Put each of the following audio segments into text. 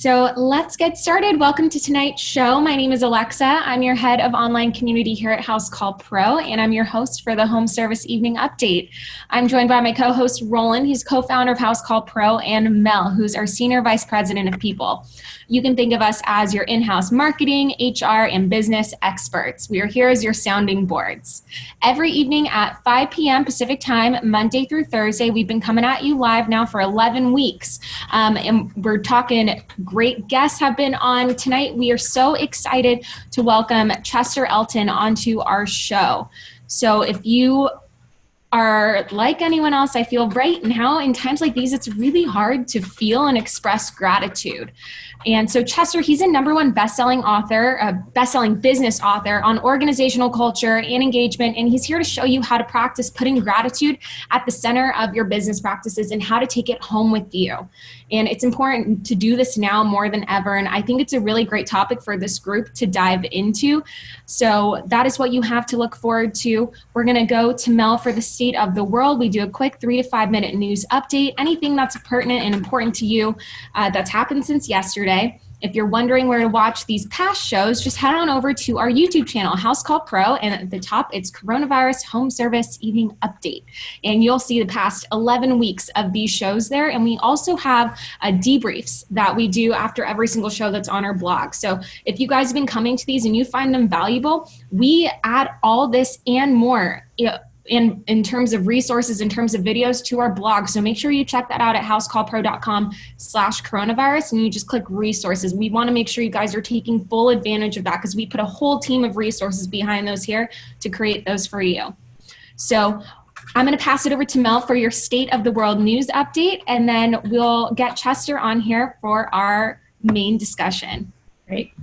So let's get started. Welcome to tonight's show. My name is Alexa. I'm your head of online community here at Housecall Pro, and I'm your host for the Home Service Evening Update. I'm joined by my co-host Roland, who's co-founder of Housecall Pro, and Mel, who's our Senior Vice President of People. You can think of us as your in-house marketing, HR, and business experts. We are here as your sounding boards. Every evening at 5 p.m. Pacific Time, Monday through Thursday, we've been coming at you live now for 11 weeks. And we're talking great guests have been on tonight. We are so excited to welcome Chester Elton onto our show. So if you are like anyone else, I feel right now in times like these, it's really hard to feel and express gratitude. And so Chester, he's a #1 best-selling author, a best-selling business author on organizational culture and engagement. And he's here to show you how to practice putting gratitude at the center of your business practices and how to take it home with you. And it's important to do this now more than ever. And I think it's a really great topic for this group to dive into. So that is what you have to look forward to. We're going to go to Mel for the state of the world. We do a quick 3 to 5 minute news update, anything that's pertinent and important to you that's happened since yesterday. If you're wondering where to watch these past shows, just head on over to our YouTube channel, Housecall Pro, and at the top, it's Coronavirus Home Service Evening Update. And you'll see the past 11 weeks of these shows there. And we also have debriefs that we do after every single show that's on our blog. So if you guys have been coming to these and you find them valuable, we add all this and more in terms of resources, in terms of videos to our blog. So make sure you check that out at housecallpro.com/coronavirus, and you just click resources. We want to make sure you guys are taking full advantage of that because we put a whole team of resources behind those here to create those for you. So I'm going to pass it over to Mel for your State of the World news update, and then we'll get Chester on here for our main discussion. Great.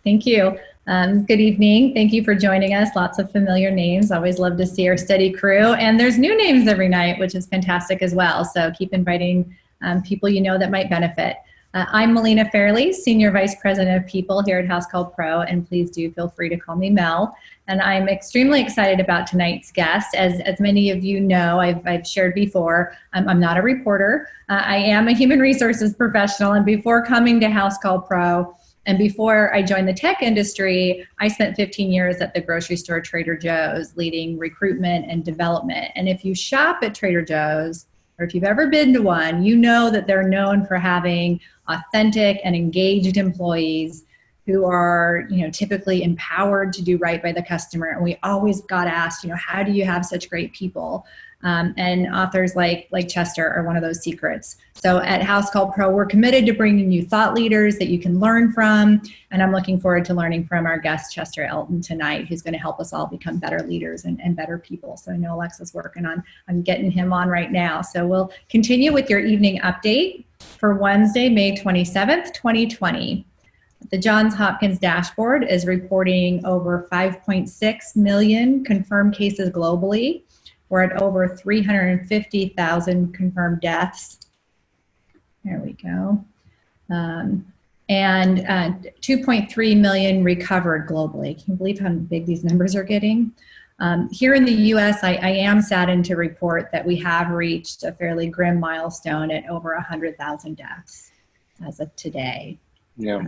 Thank you. Good evening. Thank you for joining us. Lots of familiar names. Always love to see our steady crew. And there's new names every night, which is fantastic as well. So keep inviting people you know that might benefit. I'm Melina Fairley, Senior Vice President of People here at Housecall Pro, and please do feel free to call me Mel. And I'm extremely excited about tonight's guest. As many of you know, I've shared before, I'm not a reporter. I am a human resources professional, and before coming to Housecall Pro, and before I joined the tech industry, I spent 15 years at the grocery store Trader Joe's leading recruitment and development. And if you shop at Trader Joe's, or if you've ever been to one, you know that they're known for having authentic and engaged employees who are, typically empowered to do right by the customer. And we always got asked, how do you have such great people? And authors like Chester are one of those secrets. So at Housecall Pro, we're committed to bringing you thought leaders that you can learn from. And I'm looking forward to learning from our guest, Chester Elton, tonight, who's going to help us all become better leaders and better people. So I know Alexa's working on getting him on right now. So we'll continue with your evening update for Wednesday, May 27th, 2020. The Johns Hopkins dashboard is reporting over 5.6 million confirmed cases globally. We're at over 350,000 confirmed deaths. There we go. And 2.3 million recovered globally. Can you believe how big these numbers are getting? Here in the US, I am saddened to report that we have reached a fairly grim milestone at over 100,000 deaths as of today. Yeah.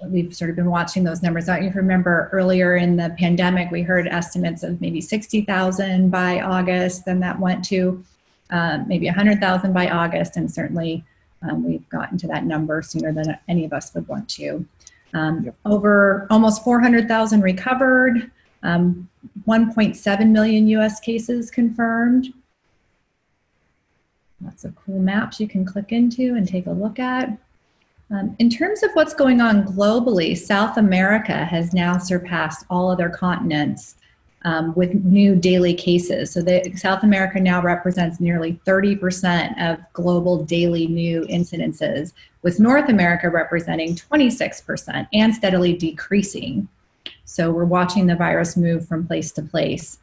We've sort of been watching those numbers out. You remember earlier in the pandemic, we heard estimates of maybe 60,000 by August, then that went to maybe 100,000 by August, and certainly we've gotten to that number sooner than any of us would want to. Over almost 400,000 recovered, 1.7 million US cases confirmed. Lots of cool maps you can click into and take a look at. In terms of what's going on globally, South America has now surpassed all other continents with new daily cases. So South America now represents nearly 30% of global daily new incidences, with North America representing 26% and steadily decreasing. So we're watching the virus move from place to place.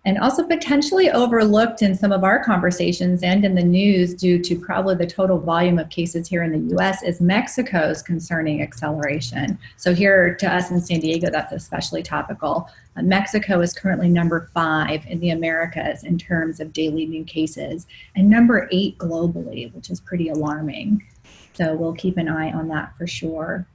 And also potentially overlooked in some of our conversations and in the news due to probably the total volume of cases here in the US is Mexico's concerning acceleration. So here to us in San Diego, that's especially topical. Mexico is currently number 5 in the Americas in terms of daily new cases and number 8 globally, which is pretty alarming. So we'll keep an eye on that for sure.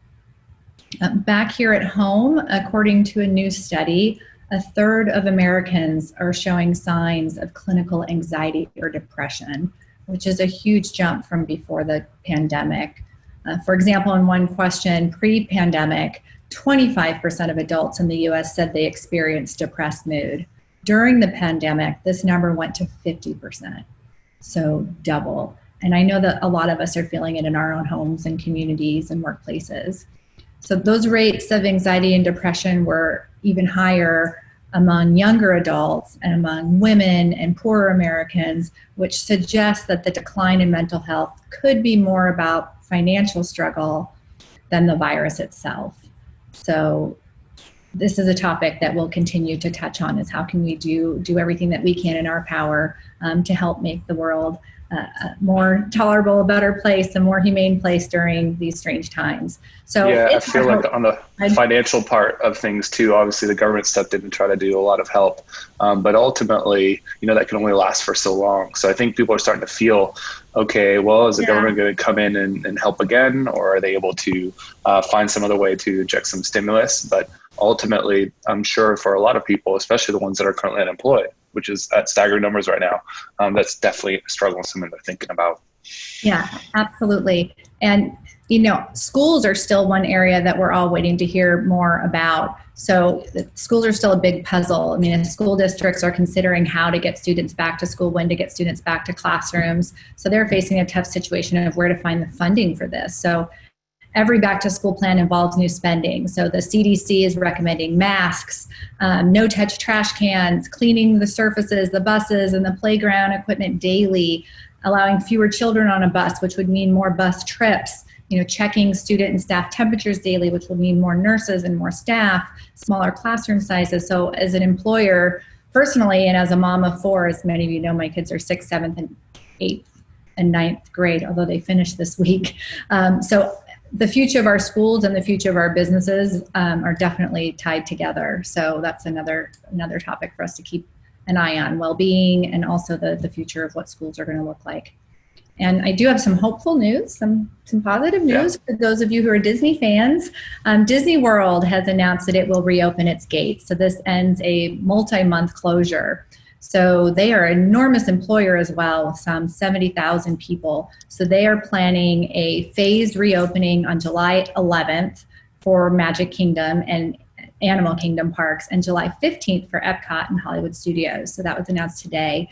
Back here at home, according to a new study, a third of Americans are showing signs of clinical anxiety or depression, which is a huge jump from before the pandemic. For example, in one question, pre-pandemic, 25% of adults in the US said they experienced depressed mood. During the pandemic, this number went to 50%, so double. And I know that a lot of us are feeling it in our own homes and communities and workplaces. So those rates of anxiety and depression were even higher among younger adults and among women and poorer Americans, which suggests that the decline in mental health could be more about financial struggle than the virus itself. So this is a topic that we'll continue to touch on, is how can we do everything that we can in our power to help make the world a more tolerable, a better place, a more humane place during these strange times. So yeah, I feel like on the financial part of things too, obviously the government stepped in and tried to do a lot of help, but ultimately, that can only last for so long. So I think people are starting to feel, okay, well, is the government going to come in and help again, or are they able to find some other way to inject some stimulus? But ultimately, I'm sure for a lot of people, especially the ones that are currently unemployed, which is at staggering numbers right now, that's definitely a struggle something they're thinking about. Yeah, absolutely. And, schools are still one area that we're all waiting to hear more about. So schools are still a big puzzle. I mean, school districts are considering how to get students back to school, when to get students back to classrooms. So they're facing a tough situation of where to find the funding for this. So every back to school plan involves new spending. So the CDC is recommending masks, no-touch trash cans, cleaning the surfaces, the buses and the playground equipment daily, allowing fewer children on a bus, which would mean more bus trips, checking student and staff temperatures daily, which will mean more nurses and more staff, smaller classroom sizes. So as an employer, personally, and as a mom of 4, as many of you know, my kids are 6th, 7th, and 8th and 9th grade, although they finished this week. So the future of our schools and the future of our businesses are definitely tied together. So that's another topic for us to keep an eye on, well-being, and also the future of what schools are going to look like. And I do have some hopeful news, some positive news for those of you who are Disney fans. Disney World has announced that it will reopen its gates. So this ends a multi-month closure. So they are an enormous employer as well, some 70,000 people. So they are planning a phased reopening on July 11th for Magic Kingdom and Animal Kingdom parks, and July 15th for Epcot and Hollywood Studios. So that was announced today.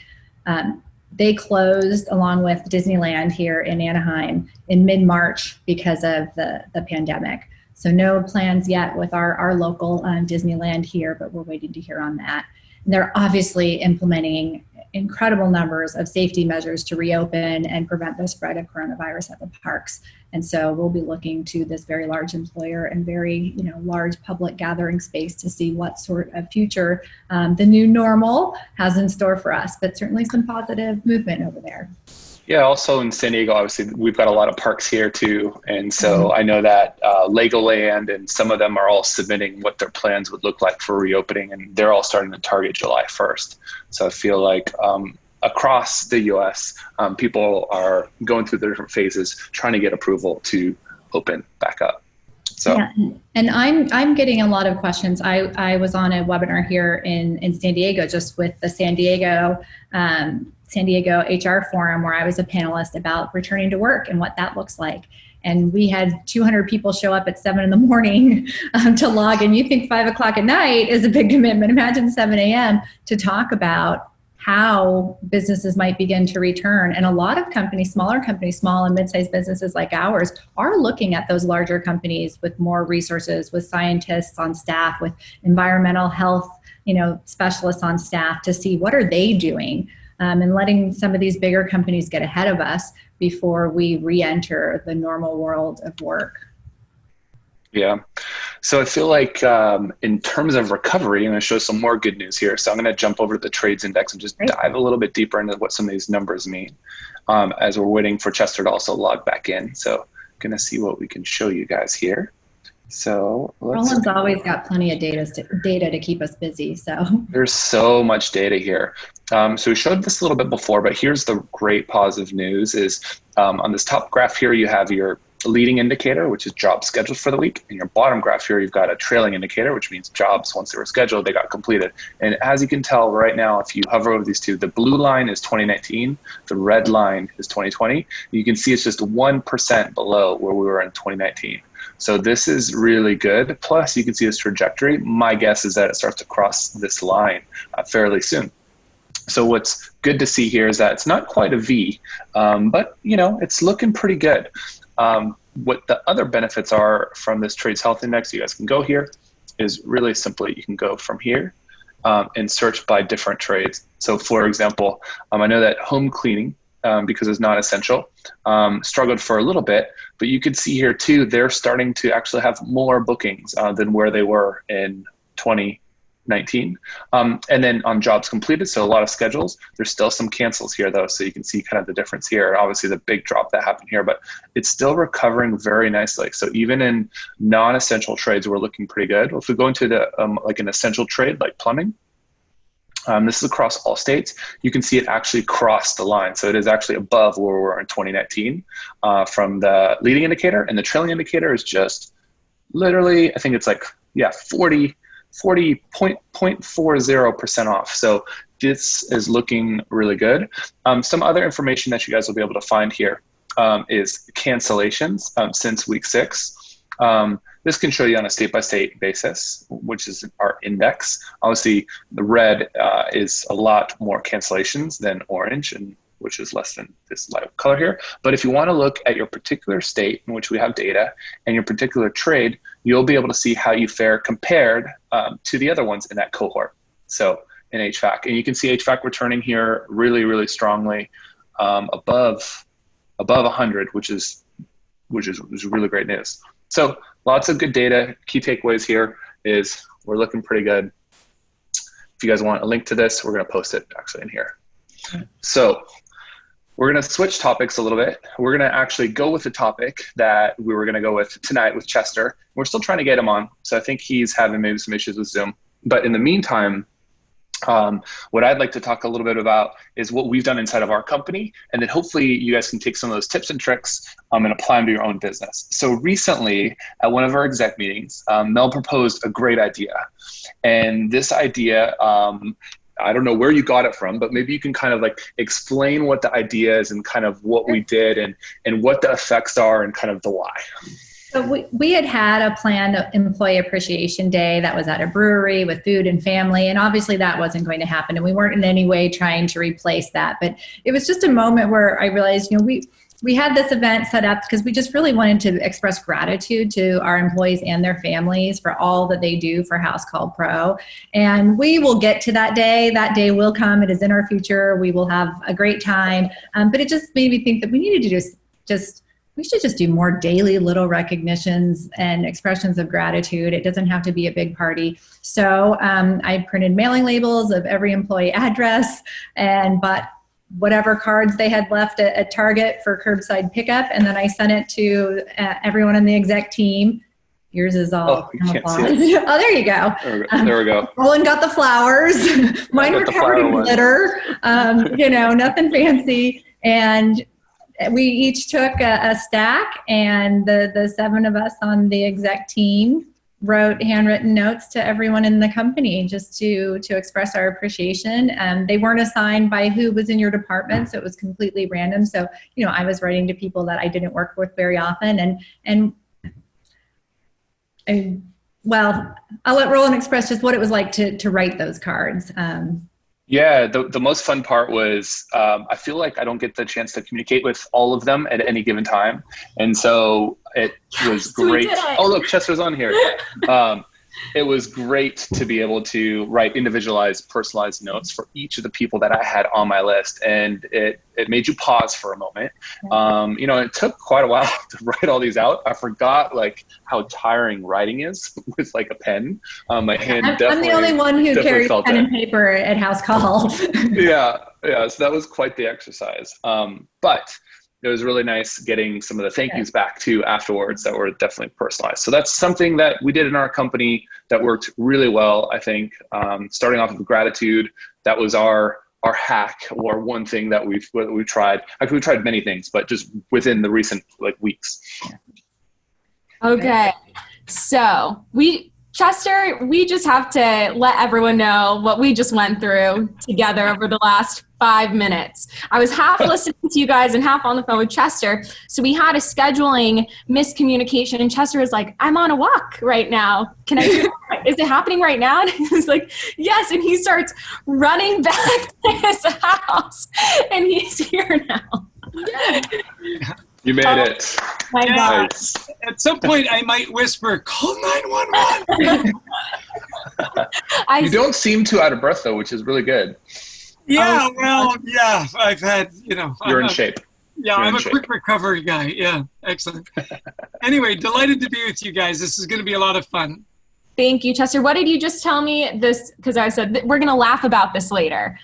They closed along with Disneyland here in Anaheim in mid-March because of the pandemic. So no plans yet with our local Disneyland here, but we're waiting to hear on that. And they're obviously implementing incredible numbers of safety measures to reopen and prevent the spread of coronavirus at the parks. And so we'll be looking to this very large employer and very large public gathering space to see what sort of future the new normal has in store for us, but certainly some positive movement over there. Yeah, also in San Diego, obviously, we've got a lot of parks here too. And so I know that Legoland and some of them are all submitting what their plans would look like for reopening, and they're all starting to target July 1st. So I feel like across the US, people are going through the different phases, trying to get approval to open back up. So, yeah, and I'm getting a lot of questions. I was on a webinar here in San Diego, just with the San Diego HR Forum, where I was a panelist about returning to work and what that looks like. And we had 200 people show up at 7 a.m. To log in. You think 5 o'clock at night is a big commitment. Imagine 7 a.m. to talk about how businesses might begin to return. And a lot of companies, small and mid-sized businesses like ours, are looking at those larger companies with more resources, with scientists on staff, with environmental health, specialists on staff, to see what are they doing, and letting some of these bigger companies get ahead of us before we re-enter the normal world of work. Yeah. So I feel like in terms of recovery, I'm going to show some more good news here. So I'm going to jump over to the trades index and just dive a little bit deeper into what some of these numbers mean as we're waiting for Chester to also log back in. So going to see what we can show you guys here. So Roland's always got plenty of data to keep us busy. So there's so much data here. So we showed this a little bit before, but here's the great positive news is on this top graph here, you have your leading indicator, which is jobs scheduled for the week. In your bottom graph here, you've got a trailing indicator, which means jobs, once they were scheduled, they got completed. And as you can tell right now, if you hover over these two, the blue line is 2019, the red line is 2020. You can see it's just 1% below where we were in 2019. So this is really good. Plus, you can see this trajectory. My guess is that it starts to cross this line fairly soon. So what's good to see here is that it's not quite a V, but it's looking pretty good. What the other benefits are from this Trades Health Index, you guys can go here, is really simply you can go from here and search by different trades. So for example, I know that home cleaning, because it's not essential, struggled for a little bit, but you can see here too, they're starting to actually have more bookings than where they were in 2019. And then on jobs completed, so a lot of schedules, there's still some cancels here though, so you can see kind of the difference here. Obviously the big drop that happened here, but it's still recovering very nicely. So even in non-essential trades, we're looking pretty good. If we go into the like an essential trade like plumbing, this is across all states, you can see it actually crossed the line. So it is actually above where we were in 2019 from the leading indicator, and the trailing indicator is just literally, I think it's like, 40.40% off. So this is looking really good. Some other information that you guys will be able to find here is cancellations since week 6. This can show you on a state-by-state basis, which is our index. Obviously, the red is a lot more cancellations than orange, and which is less than this light color here. But if you want to look at your particular state in which we have data and your particular trade, you'll be able to see how you fare compared to the other ones in that cohort. So in HVAC, and you can see HVAC returning here really, really strongly above 100, which is really great news. So lots of good data. Key takeaways here is we're looking pretty good. If you guys want a link to this, we're going to post it actually in here. So we're going to switch topics a little bit. We're going to actually go with the topic that we were going to go with tonight with Chester. We're still trying to get him on, so I think he's having maybe some issues with Zoom. But in the meantime, what I'd like to talk a little bit about is what we've done inside of our company, and then hopefully you guys can take some of those tips and tricks and apply them to your own business. So recently at one of our exec meetings, Mel proposed a great idea. And this idea, I don't know where you got it from, but maybe you can kind of like explain what the idea is and kind of what we did and what the effects are and kind of the why. So we had a planned employee appreciation day that was at a brewery with food and family, and obviously that wasn't going to happen, and we weren't in any way trying to replace that. But it was just a moment where I realized, we had this event set up because we just really wanted to express gratitude to our employees and their families for all that they do for Housecall Pro. And we will get to that day. That day will come. It is in our future. We will have a great time. But it just made me think that we needed to we should just do more daily little recognitions and expressions of gratitude. It doesn't have to be a big party. So I printed mailing labels of every employee address and bought whatever cards they had left at Target for curbside pickup. And then I sent it to everyone on the exec team. Yours is all camouflage. Oh, there you go. There we go. Roland got the flowers. Mine were covered in glitter. Nothing fancy. And we each took a stack, and the 7 of us on the exec team wrote handwritten notes to everyone in the company just to express our appreciation. They weren't assigned by who was in your department, so it was completely random. So, I was writing to people that I didn't work with very often. Well, I'll let Roland express just what it was like to write those cards. Yeah, the most fun part was I feel like I don't get the chance to communicate with all of them at any given time. And so it was great. Oh, look, Chester's on here. It was great to be able to write individualized, personalized notes for each of the people that I had on my list. And it made you pause for a moment. It took quite a while to write all these out. I forgot how tiring writing is with a pen. My hand I'm the only one who carries pen and paper at Housecall. Yeah. So that was quite the exercise. But it was really nice getting some of the thank yous back too afterwards that were definitely personalized. So that's something that we did in our company that worked really well, I think. Starting off with gratitude, that was our our hack or one thing that we've tried. Actually, we've tried many things, but just within the recent weeks. Okay. So Chester, we just have to let everyone know what we just went through together over the last 5 minutes. I was half listening to you guys and half on the phone with Chester. So we had a scheduling miscommunication, and Chester was like, I'm on a walk right now. Can I do that? Is it happening right now? And he was like, yes. And he starts running back to his house, and he's here now. You made it. My God. At some point, I might whisper, call 911. You don't seem too out of breath, though, which is really good. Yeah, I've had, You're in shape. Yeah, I'm a quick recovery guy. Yeah, excellent. Anyway, delighted to be with you guys. This is going to be a lot of fun. Thank you, Chester. What did you just tell me? This, because I said we're going to laugh about this later.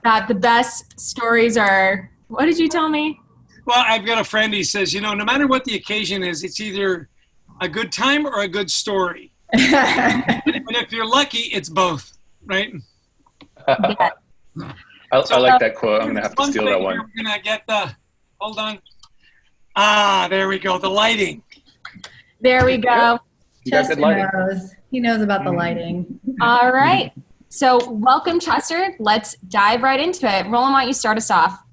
That the best stories are, what did you tell me? Well, I've got a friend, he says, no matter what the occasion is, it's either a good time or a good story. And if you're lucky, it's both, right? Yeah. I like that quote. I'm going to have to steal that one. We're going to get hold on. There we go, the lighting. There we go. Chester knows. He knows about the lighting. All right. So welcome, Chester. Let's dive right into it. Roland, why don't you start us off?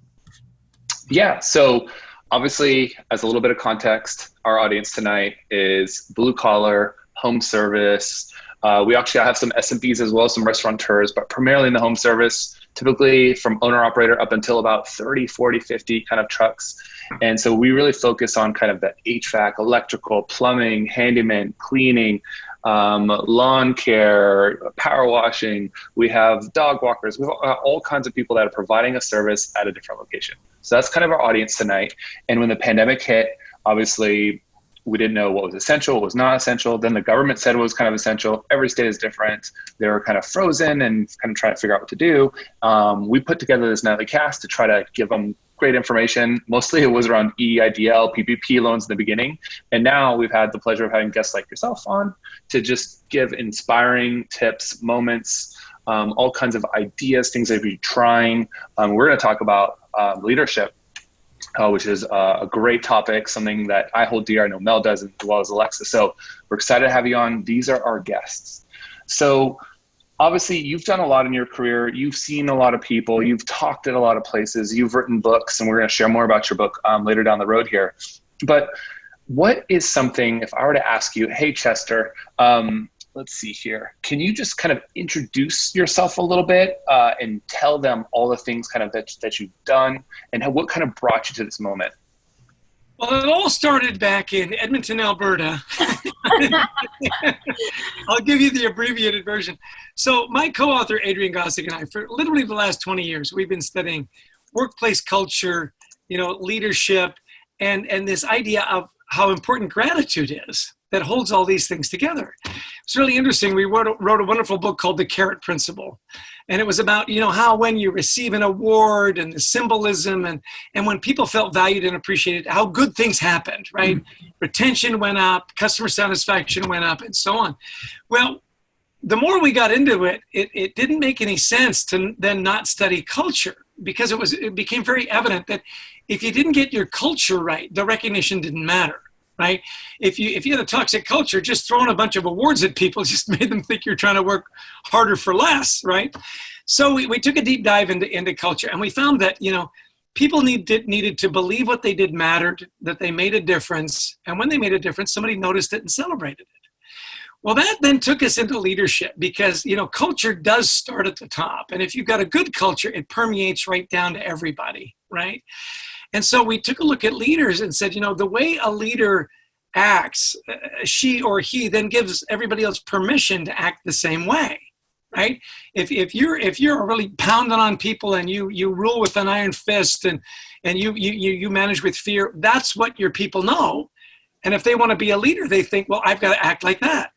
Yeah, so obviously, as a little bit of context, our audience tonight is blue collar, home service. We actually have some SMBs as well, some restaurateurs, but primarily in the home service, typically from owner-operator up until about 30, 40, 50 kind of trucks. And so we really focus on kind of the HVAC, electrical, plumbing, handyman, cleaning, lawn care, power washing. We have dog walkers. We have all kinds of people that are providing a service at a different location. So that's kind of our audience tonight. And when the pandemic hit, obviously we didn't know what was essential, what was not essential. Then the government said what was kind of essential. Every state is different. They were kind of frozen and kind of trying to figure out what to do. We put together this nightly cast to try to give them great information. Mostly it was around EIDL, PPP loans in the beginning. And now we've had the pleasure of having guests like yourself on to just give inspiring tips, moments, all kinds of ideas, things that you're trying. We're going to talk about leadership, which is a great topic, something that I hold dear. I know Mel does, as well as Alexa. So we're excited to have you on. These are our guests. So obviously, you've done a lot in your career. You've seen a lot of people. You've talked at a lot of places. You've written books, and we're going to share more about your book later down the road here. But what is something, if I were to ask you, hey, Chester, let's see here. Can you just kind of introduce yourself a little bit and tell them all the things kind of that you've done and what kind of brought you to this moment? Well, it all started back in Edmonton, Alberta. I'll give you the abbreviated version. So my co-author, Adrian Gossick, and I, for literally the last 20 years, we've been studying workplace culture, leadership, and this idea of how important gratitude is that holds all these things together. It's really interesting. We wrote a wonderful book called The Carrot Principle. And it was about, how when you receive an award and the symbolism and when people felt valued and appreciated, how good things happened, right? Mm-hmm. Retention went up, customer satisfaction went up, and so on. Well, the more we got into it, it didn't make any sense to then not study culture, because it became very evident that if you didn't get your culture right, the recognition didn't matter. Right? If you had a toxic culture, just throwing a bunch of awards at people just made them think you're trying to work harder for less, right? So we took a deep dive into culture, and we found that, people needed to believe what they did mattered, that they made a difference, and when they made a difference, somebody noticed it and celebrated it. Well, that then took us into leadership because, culture does start at the top. And if you've got a good culture, it permeates right down to everybody, right? And so we took a look at leaders and said, the way a leader acts, she or he then gives everybody else permission to act the same way, right? If you're really pounding on people and you rule with an iron fist and you manage with fear, that's what your people know. And if they want to be a leader, they think, well, I've got to act like that.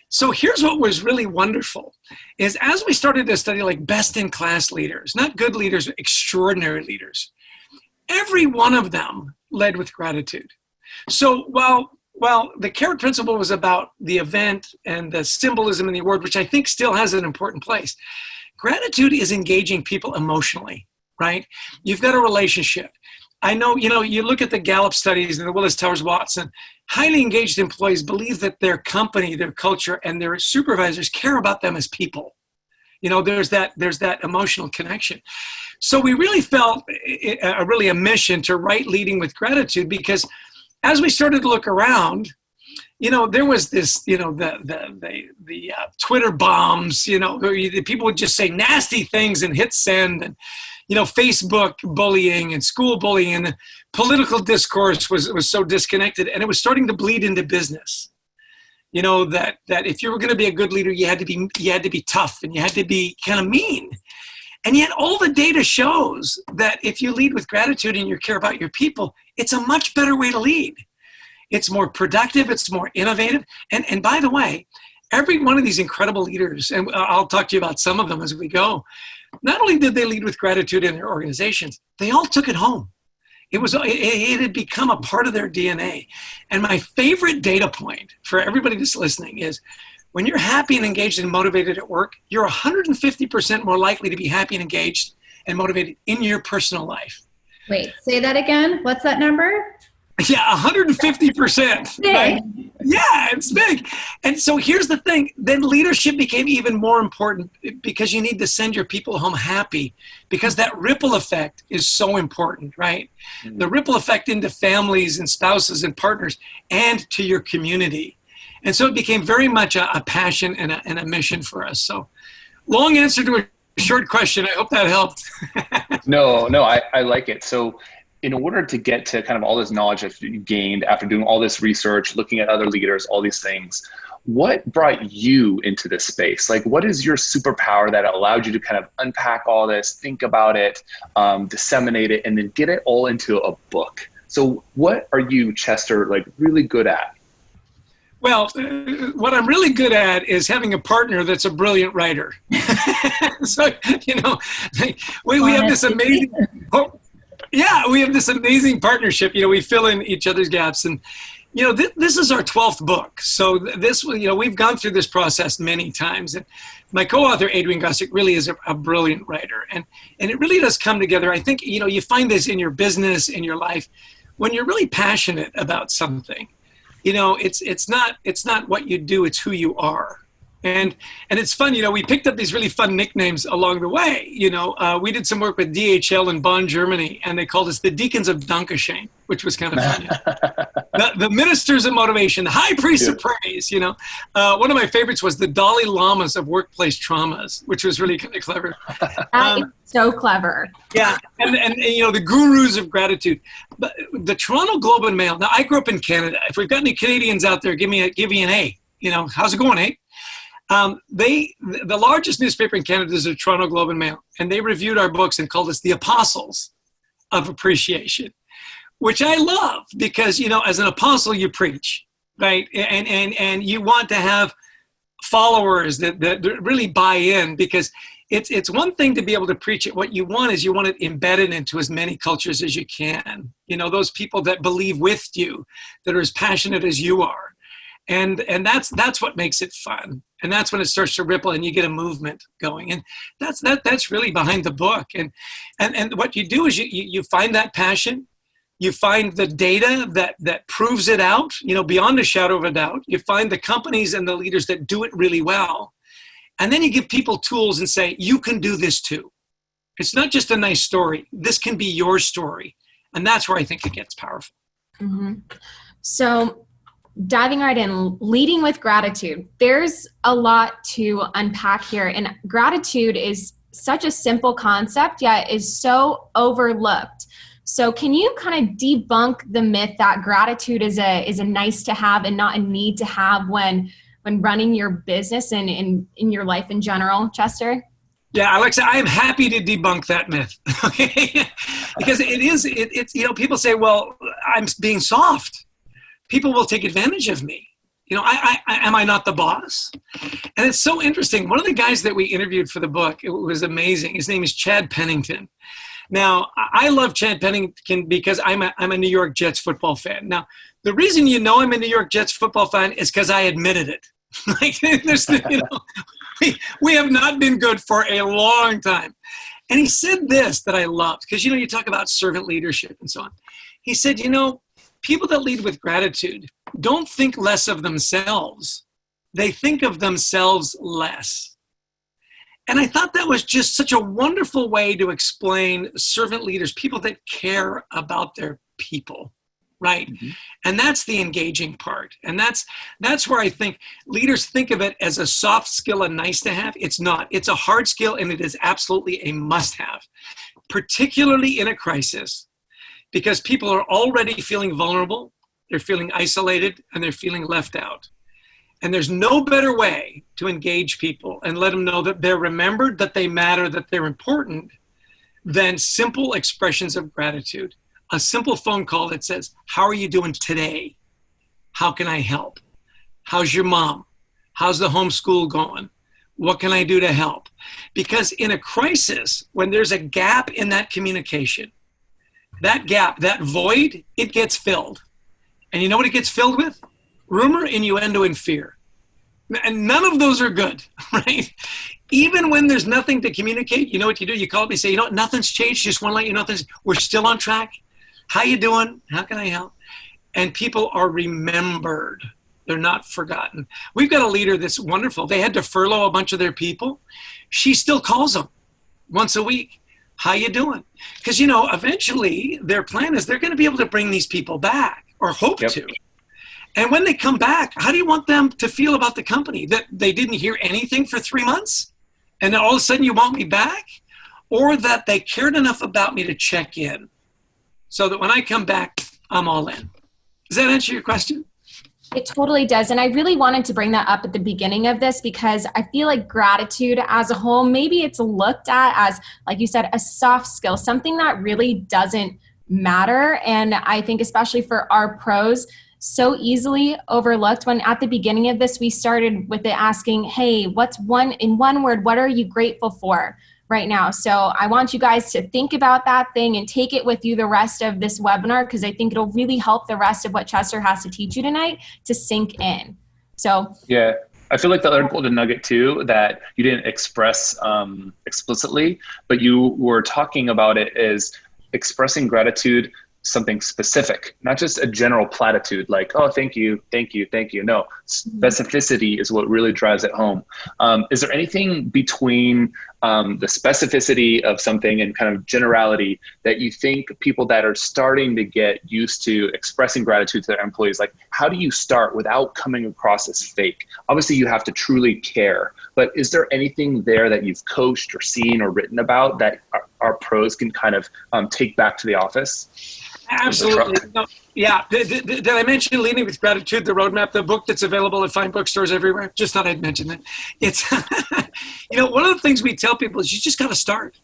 So here's what was really wonderful is as we started to study like best in class leaders, not good leaders, extraordinary leaders, every one of them led with gratitude. So while the Carrot Principle was about the event and the symbolism in the award, which I think still has an important place, gratitude is engaging people emotionally, right? You've got a relationship. I know, you look at the Gallup studies and the Willis Towers Watson, highly engaged employees believe that their company, their culture, and their supervisors care about them as people. There's that emotional connection. So we really felt a mission to write Leading with Gratitude, because as we started to look around, there was this, the Twitter bombs, people would just say nasty things and hit send, and, Facebook bullying and school bullying, and the political discourse was so disconnected, and it was starting to bleed into business. That if you were going to be a good leader, you had to be tough, and you had to be kind of mean. And yet all the data shows that if you lead with gratitude and you care about your people, it's a much better way to lead. It's more productive, it's more innovative. And by the way, every one of these incredible leaders, and I'll talk to you about some of them as we go, not only did they lead with gratitude in their organizations, they all took it home. It had become a part of their DNA. And my favorite data point for everybody that's listening is, when you're happy and engaged and motivated at work, you're 150% more likely to be happy and engaged and motivated in your personal life. Wait, say that again. What's that number? Yeah, 150%. Right? Yeah, it's big. And so here's the thing. Then leadership became even more important, because you need to send your people home happy, because that ripple effect is so important, right? Mm-hmm. The ripple effect into families and spouses and partners and to your community. And so it became very much a passion and a mission for us. So long answer to a short question. I hope that helped. No, I like it. So in order to get to kind of all this knowledge that you gained after doing all this research, looking at other leaders, all these things, what brought you into this space? Like, what is your superpower that allowed you to kind of unpack all this, think about it, disseminate it, and then get it all into a book? So what are you, Chester, like really good at? Well, what I'm really good at is having a partner that's a brilliant writer. So, we have this amazing, we have this amazing partnership. We fill in each other's gaps. And, this is our 12th book. So this, we've gone through this process many times. And my co-author, Adrian Gossick, really is a brilliant writer. And it really does come together. I think, you find this in your business, in your life, when you're really passionate about something. It's not what you do, it's who you are. And it's fun, we picked up these really fun nicknames along the way. We did some work with DHL in Bonn, Germany, and they called us the Deacons of Dankeschön, which was kind of funny. the Ministers of Motivation, the High Priests of Praise, One of my favorites was the Dalai Lamas of Workplace Traumas, which was really kind of clever. That is so clever. Yeah, and the Gurus of Gratitude. But the Toronto Globe and Mail, now I grew up in Canada. If we've got any Canadians out there, give me an A. How's it going, eh? The largest newspaper in Canada is the Toronto Globe and Mail, and they reviewed our books and called us the Apostles of Appreciation, which I love, because, as an apostle, you preach, right? And you want to have followers that really buy in, because it's one thing to be able to preach it. What you want is you want it embedded into as many cultures as you can. Those people that believe with you, that are as passionate as you are. And that's what makes it fun. And that's when it starts to ripple and you get a movement going. And that's really behind the book. And what you do is you find that passion. You find the data that proves it out, beyond a shadow of a doubt. You find the companies and the leaders that do it really well. And then you give people tools and say, you can do this too. It's not just a nice story. This can be your story. And that's where I think it gets powerful. Mm-hmm. So diving right in, leading with gratitude. There's a lot to unpack here. And gratitude is such a simple concept, yet is so overlooked. So can you kind of debunk the myth that gratitude is a nice to have and not a need to have when running your business and in your life in general, Chester? Yeah, Alexa, I am happy to debunk that myth. Okay, because it's people say, well, I'm being soft. People will take advantage of me. Am I not the boss? And it's so interesting. One of the guys that we interviewed for the book, it was amazing. His name is Chad Pennington. Now, I love Chad Pennington because I'm a New York Jets football fan. Now, the reason I'm a New York Jets football fan is because I admitted it. Like, we have not been good for a long time. And he said this that I loved, because, you talk about servant leadership and so on. He said, people that lead with gratitude don't think less of themselves. They think of themselves less. And I thought that was just such a wonderful way to explain servant leaders, people that care about their people, right? Mm-hmm. And that's the engaging part. And that's where I think leaders think of it as a soft skill, a nice to have. It's not. It's a hard skill, and it is absolutely a must have, particularly in a crisis, because people are already feeling vulnerable, they're feeling isolated, and they're feeling left out. And there's no better way to engage people and let them know that they're remembered, that they matter, that they're important, than simple expressions of gratitude. A simple phone call that says, how are you doing today? How can I help? How's your mom? How's the homeschool going? What can I do to help? Because in a crisis, when there's a gap in that communication, that gap, that void, it gets filled. And you know what it gets filled with? Rumor, innuendo, and fear. And none of those are good, right? Even when there's nothing to communicate, you know what you do? You call me and say, nothing's changed. Just want to let you know we're still on track. How you doing? How can I help? And people are remembered. They're not forgotten. We've got a leader that's wonderful. They had to furlough a bunch of their people. She still calls them once a week. How you doing? Because, eventually their plan is they're going to be able to bring these people back, or hope to. And when they come back, how do you want them to feel about the company? That they didn't hear anything for 3 months and then all of a sudden you want me back? Or that they cared enough about me to check in so that when I come back, I'm all in. Does that answer your question? It totally does. And I really wanted to bring that up at the beginning of this because I feel like gratitude as a whole, maybe it's looked at as, like you said, a soft skill, something that really doesn't matter. And I think especially for our pros, so easily overlooked. When at the beginning of this, we started with it asking, hey, in one word, what are you grateful for right now? So I want you guys to think about that thing and take it with you the rest of this webinar, because I think it'll really help the rest of what Chester has to teach you tonight to sink in. So yeah, I feel like the other golden nugget too, that you didn't express explicitly, but you were talking about it, is expressing gratitude, something specific, not just a general platitude like, oh, thank you, thank you, thank you. No, specificity is what really drives it home. Is there anything between the specificity of something and kind of generality that you think people that are starting to get used to expressing gratitude to their employees, like how do you start without coming across as fake? Obviously you have to truly care, but is there anything there that you've coached or seen or written about that our pros can kind of take back to the office? Absolutely. No, yeah. Did I mention Leading with Gratitude, the roadmap, the book that's available at fine bookstores everywhere? Just thought I'd mention that. It's, one of the things we tell people is you just got to start.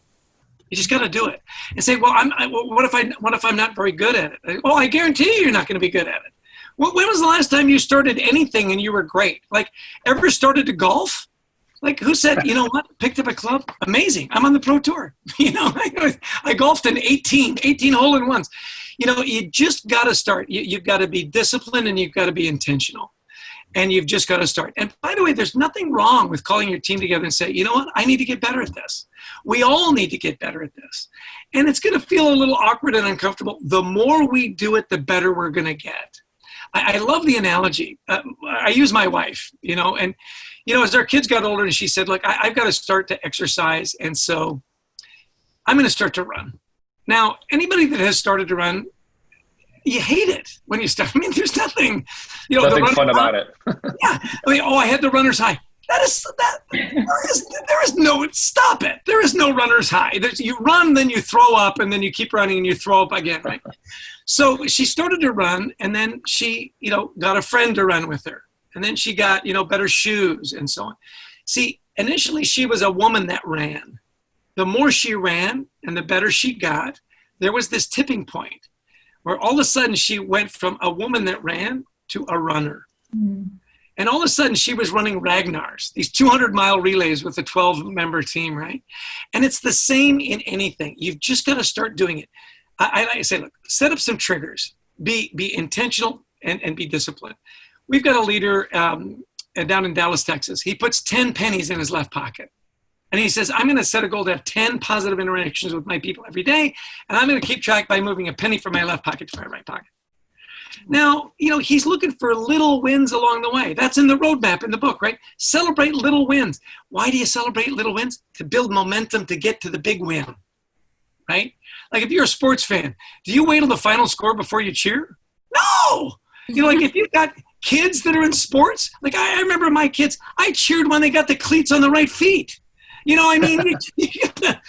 You just got to do it and say, well, what if I'm not very good at it? Well, I guarantee you're not going to be good at it. When was the last time you started anything and you were great? Like, ever started to golf? Like, who said, picked up a club? Amazing. I'm on the pro tour. I golfed in 18 hole-in-ones. You just got to start. You've got to be disciplined and you've got to be intentional. And you've just got to start. And by the way, there's nothing wrong with calling your team together and say, you know what? I need to get better at this. We all need to get better at this. And it's going to feel a little awkward and uncomfortable. The more we do it, the better we're going to get. I love the analogy. I use my wife, and as our kids got older and she said, look, I've got to start to exercise. And so I'm going to start to run. Now, anybody that has started to run, you hate it when you start. I mean, there's nothing, nothing fun about it. Yeah. I had the runner's high. There is no, stop it. There is no runner's high. You run, then you throw up, and then you keep running and you throw up again, right? So she started to run, and then she, got a friend to run with her. And then she got, better shoes and so on. See, initially she was a woman that ran. The more she ran and the better she got, there was this tipping point where all of a sudden she went from a woman that ran to a runner. Mm-hmm. And all of a sudden she was running Ragnars, these 200-mile relays with a 12-member team, right? And it's the same in anything. You've just got to start doing it. I like to say, look, set up some triggers, be intentional and be disciplined. We've got a leader, down in Dallas, Texas. He puts 10 pennies in his left pocket. And he says, I'm going to set a goal to have 10 positive interactions with my people every day. And I'm going to keep track by moving a penny from my left pocket to my right pocket. Now, he's looking for little wins along the way. That's in the roadmap in the book, right? Celebrate little wins. Why do you celebrate little wins? To build momentum to get to the big win, right? Like if you're a sports fan, do you wait till the final score before you cheer? No! Like if you've got kids that are in sports, like I remember my kids, I cheered when they got the cleats on the right feet. You got to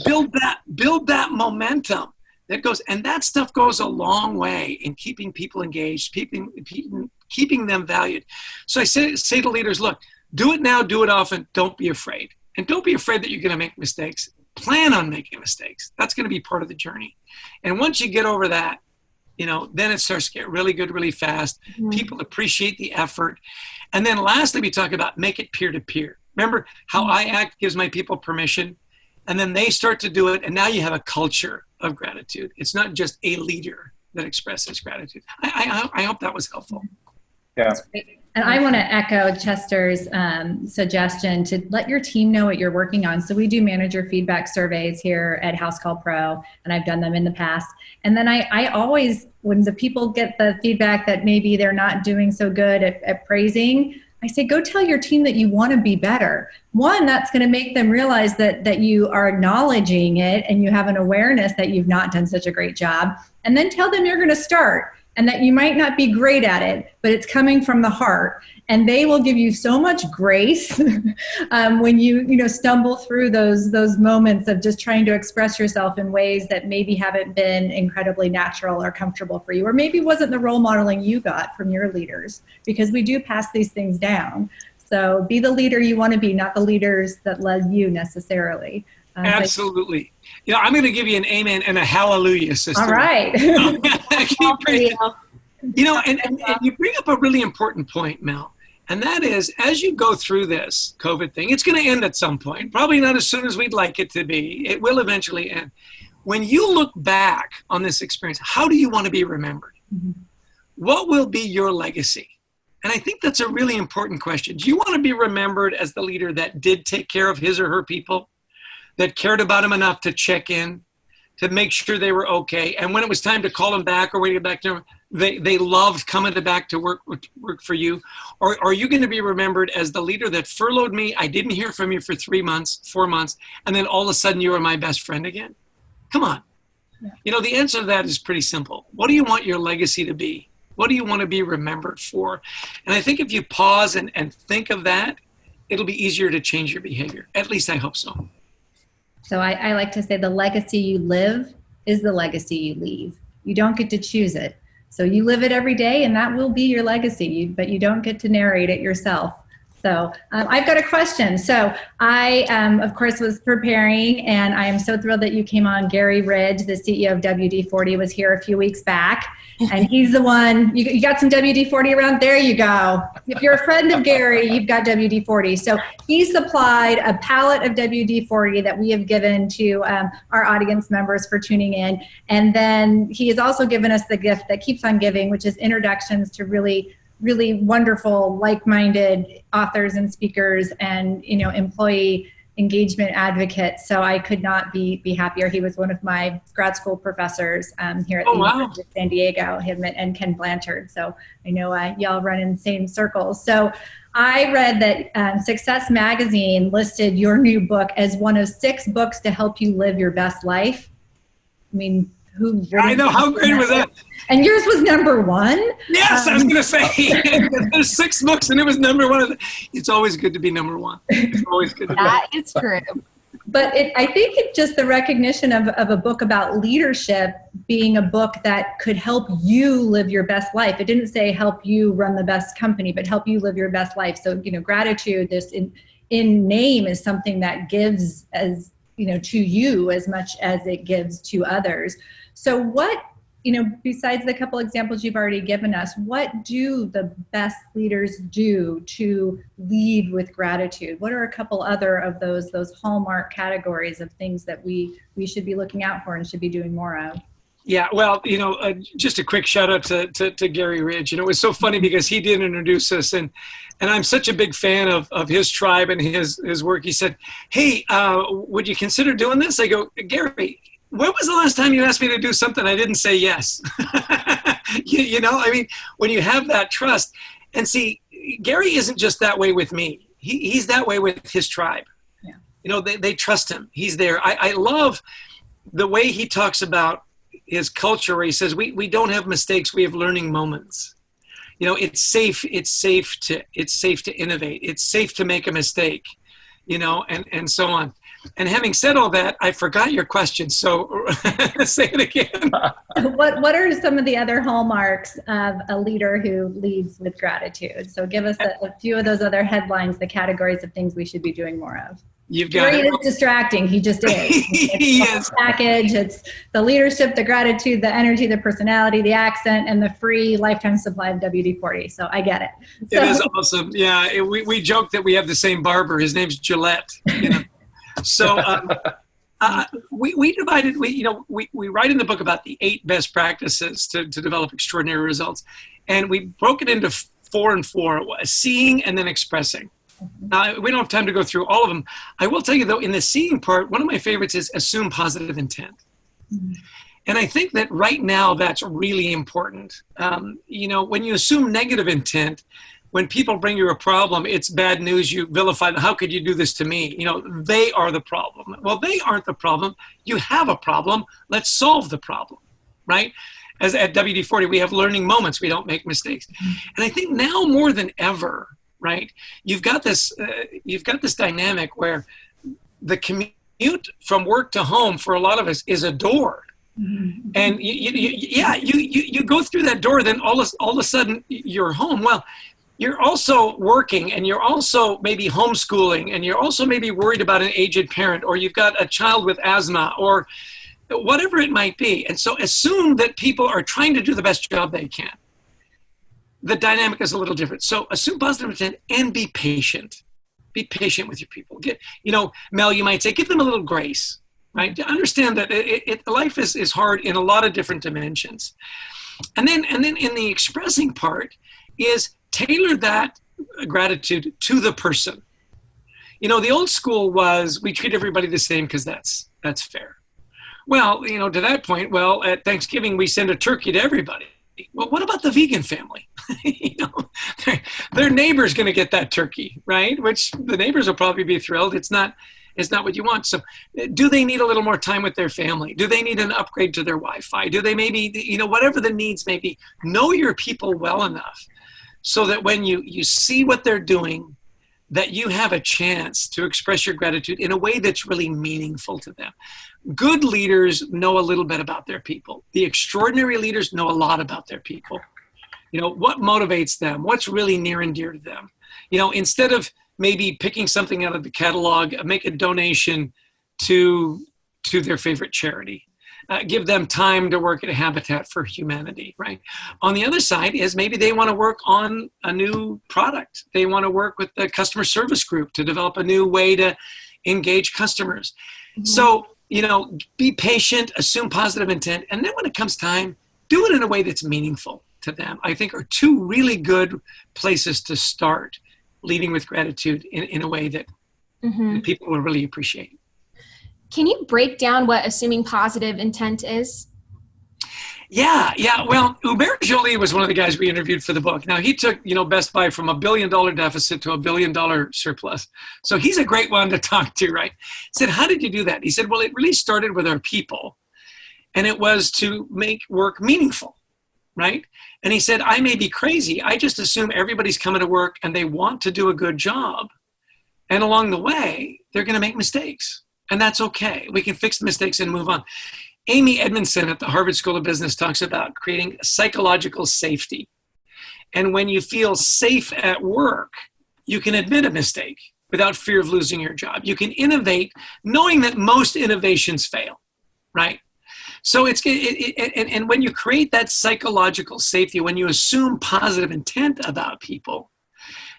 build that momentum that goes, and that stuff goes a long way in keeping people engaged, keeping them valued. So I say to leaders, look, do it now, do it often, don't be afraid. And don't be afraid that you're going to make mistakes. Plan on making mistakes. That's going to be part of the journey. And once you get over that, then it starts to get really good, really fast. Mm-hmm. People appreciate the effort. And then lastly, we talk about make it peer-to-peer. Remember how I act gives my people permission, and then they start to do it, and now you have a culture of gratitude. It's not just a leader that expresses gratitude. I hope that was helpful. Yeah. And I want to echo Chester's suggestion to let your team know what you're working on. So we do manager feedback surveys here at Housecall Pro, and I've done them in the past. And then I always, when the people get the feedback that maybe they're not doing so good at praising, I say, go tell your team that you want to be better. One, that's going to make them realize that you are acknowledging it and you have an awareness that you've not done such a great job. And then tell them you're going to start and that you might not be great at it, but it's coming from the heart. And they will give you so much grace when you stumble through those moments of just trying to express yourself in ways that maybe haven't been incredibly natural or comfortable for you, or maybe wasn't the role modeling you got from your leaders, because we do pass these things down. So be the leader you want to be, not the leaders that led you necessily. Absolutely. I'm going to give you an amen and a hallelujah, sister. All right. And you bring up a really important point, Mel. And that is, as you go through this COVID thing, it's going to end at some point. Probably not as soon as we'd like it to be. It will eventually end. When you look back on this experience, how do you want to be remembered? Mm-hmm. What will be your legacy? And I think that's a really important question. Do you want to be remembered as the leader that did take care of his or her people, that cared about them enough to check in, to make sure they were okay, and when it was time to call them back or when you get back to them, they loved coming back to work for you? Or are you going to be remembered as the leader that furloughed me, I didn't hear from you for 3 months, 4 months, and then all of a sudden you were my best friend again? Come on. Yeah. The answer to that is pretty simple. What do you want your legacy to be? What do you want to be remembered for? And I think if you pause and think of that, it'll be easier to change your behavior. At least I hope so. So I like to say the legacy you live is the legacy you leave. You don't get to choose it. So you live it every day, and that will be your legacy, but you don't get to narrate it yourself. So I've got a question. So I, of course, was preparing, and I am so thrilled that you came on. Gary Ridge, the CEO of WD-40, was here a few weeks back, and he's the one, you got some WD-40 around? There you go. If you're a friend of Gary, you've got WD-40. So he supplied a pallet of WD-40 that we have given to our audience members for tuning in. And then he has also given us the gift that keeps on giving, which is introductions to really wonderful, like-minded authors and speakers and, employee engagement advocates. So I could not be happier. He was one of my grad school professors here at the University of San Diego, him and Ken Blanchard. So I know y'all run in the same circles. So I read that Success Magazine listed your new book as one of 6 books to help you live your best life. I mean, I know, how great was that? And yours was number 1? Yes, I was going to say, there's 6 books and it was number 1. It's always good to be number 1. It's always good to That is true. But I think it's just the recognition of a book about leadership being a book that could help you live your best life. It didn't say help you run the best company, but help you live your best life. So, gratitude, this in name, is something that gives to you as much as it gives to others. So what, besides the couple examples you've already given us, what do the best leaders do to lead with gratitude? What are a couple other of those hallmark categories of things that we should be looking out for and should be doing more of? Yeah, well, just a quick shout out to Gary Ridge. It was so funny because he did introduce us, and I'm such a big fan of his tribe and his work. He said, "Hey, would you consider doing this?" I go, "Gary, when was the last time you asked me to do something I didn't say yes?" When you have that trust, and see, Gary isn't just that way with me. He's that way with his tribe. Yeah. They trust him. He's there. I love the way he talks about his culture, where he says we don't have mistakes, we have learning moments. It's safe to innovate, it's safe to make a mistake, and so on. And having said all that, I forgot your question, so say it again. What are some of the other hallmarks of a leader who leads with gratitude? So give us a few of those other headlines, the categories of things we should be doing more of. You've got it. It's distracting. He just is. He is. Package. It's the leadership, the gratitude, the energy, the personality, the accent, and the free lifetime supply of WD-40. So I get it. It is awesome. Yeah, we joke that we have the same barber. His name's Gillette. So we divided. We write in the book about the 8 best practices to develop extraordinary results, and we broke it into 4 and 4: seeing and then expressing. Now, we don't have time to go through all of them. I will tell you, though, in the seeing part, one of my favorites is assume positive intent. Mm-hmm. And I think that right now that's really important. When you assume negative intent, when people bring you a problem, it's bad news. You vilify them. How could you do this to me? They are the problem. Well, they aren't the problem. You have a problem. Let's solve the problem, right? As at WD-40, we have learning moments. We don't make mistakes. Mm-hmm. And I think now more than ever, right, you've got this dynamic where the commute from work to home for a lot of us is adored. Mm-hmm. And you go through that door, then all of a sudden you're home. Well, you're also working, and you're also maybe homeschooling, and you're also maybe worried about an aged parent, or you've got a child with asthma, or whatever it might be. And so assume that people are trying to do the best job they can. The dynamic is a little different. So assume positive intent and be patient. Be patient with your people. Mel, you might say, give them a little grace, right? To understand that life is hard in a lot of different dimensions. And then in the expressing part is tailor that gratitude to the person. The old school was we treat everybody the same because that's fair. Well, to that point, at Thanksgiving, we send a turkey to everybody. Well, what about the vegan family? Their neighbor's going to get that turkey, right? Which the neighbors will probably be thrilled. It's not what you want. So do they need a little more time with their family? Do they need an upgrade to their Wi-Fi? Do they maybe, whatever the needs may be, know your people well enough so that when you see what they're doing, that you have a chance to express your gratitude in a way that's really meaningful to them. Good leaders know a little bit about their people. The extraordinary leaders know a lot about their people. What motivates them, what's really near and dear to them. Instead of maybe picking something out of the catalog, make a donation to their favorite charity. Give them time to work at a Habitat for Humanity, right? On the other side is maybe they want to work on a new product. They want to work with the customer service group to develop a new way to engage customers. Mm-hmm. So, be patient, assume positive intent, and then when it comes time, do it in a way that's meaningful to them. I think are 2 really good places to start leading with gratitude in a way that people will really appreciate. Can you break down what assuming positive intent is? Yeah. Well, Hubert Joly was one of the guys we interviewed for the book. Now, he took, Best Buy from $1 billion deficit to $1 billion surplus. So he's a great one to talk to, right? I said, how did you do that? He said, well, it really started with our people, and it was to make work meaningful, right? And he said, I may be crazy. I just assume everybody's coming to work and they want to do a good job. And along the way, they're going to make mistakes. And that's okay. We can fix the mistakes and move on. Amy Edmondson at the Harvard School of Business talks about creating psychological safety. And when you feel safe at work, you can admit a mistake without fear of losing your job. You can innovate knowing that most innovations fail, right? So and when you create that psychological safety, when you assume positive intent about people,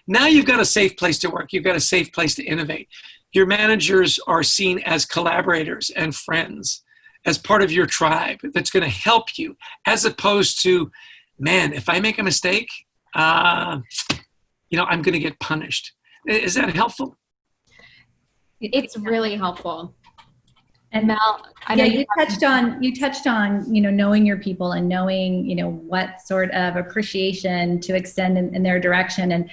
now you've got a safe place to work. You've got a safe place to innovate. Your managers are seen as collaborators and friends. as part of your tribe that's going to help you, as opposed to, man, if I make a mistake, I'm going to get punished. Is that helpful? It's really helpful. And Mel, I know you touched on, knowing your people and knowing, what sort of appreciation to extend in their direction,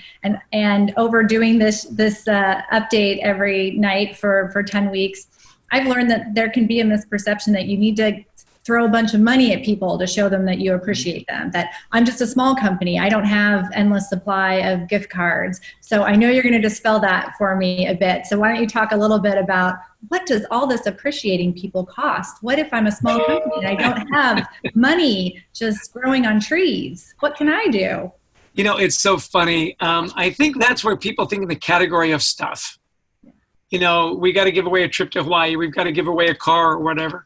and over doing this update every night for 10 weeks, I've learned that there can be a misperception that you need to throw a bunch of money at people to show them that you appreciate them, that I'm just a small company. I don't have endless supply of gift cards. So I know you're going to dispel that for me a bit. So why don't you talk a little bit about what does all this appreciating people cost? What if I'm a small company and I don't have money just growing on trees? What can I do? It's so funny. I think that's where people think in the category of stuff. We got to give away a trip to Hawaii. We've got to give away a car or whatever.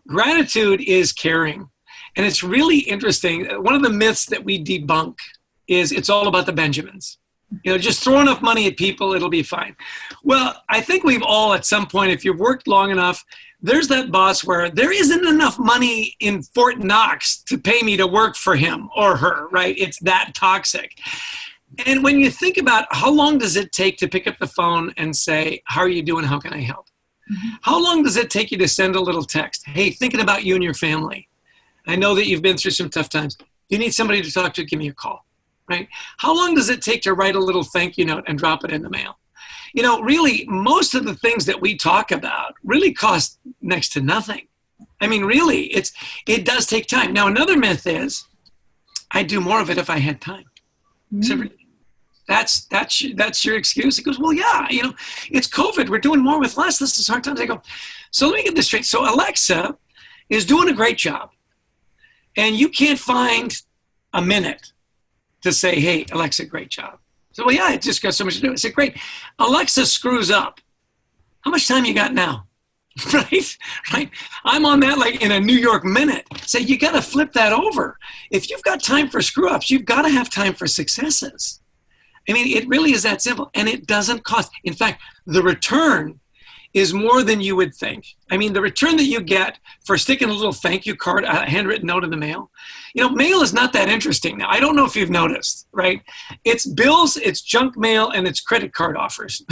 Gratitude is caring. And it's really interesting. One of the myths that we debunk is it's all about the Benjamins. Just throw enough money at people, it'll be fine. Well, I think we've all at some point, if you've worked long enough, there's that boss where there isn't enough money in Fort Knox to pay me to work for him or her, right? It's that toxic. And when you think about how long does it take to pick up the phone and say, how are you doing? How can I help? Mm-hmm. How long does it take you to send a little text? Hey, thinking about you and your family. I know that you've been through some tough times. You need somebody to talk to, give me a call, right? How long does it take to write a little thank you note and drop it in the mail? Really, most of the things that we talk about really cost next to nothing. I mean, really, it does take time. Now, another myth is I'd do more of it if I had time. Mm-hmm. So that's your excuse. He goes, well, yeah, it's COVID. We're doing more with less. This is hard times. I go, so let me get this straight. So Alexa is doing a great job. And you can't find a minute to say, hey, Alexa, great job. So, well, yeah, it just got so much to do. I said, great. Alexa screws up. How much time you got now? Right? I'm on that like in a New York minute. So you got to flip that over. If you've got time for screw ups, you've got to have time for successes. I mean, it really is that simple, and it doesn't cost. In fact, the return is more than you would think. I mean, the return that you get for sticking a little thank you card, a handwritten note in the mail, mail is not that interesting now. I don't know if you've noticed, right? It's bills, it's junk mail, and it's credit card offers.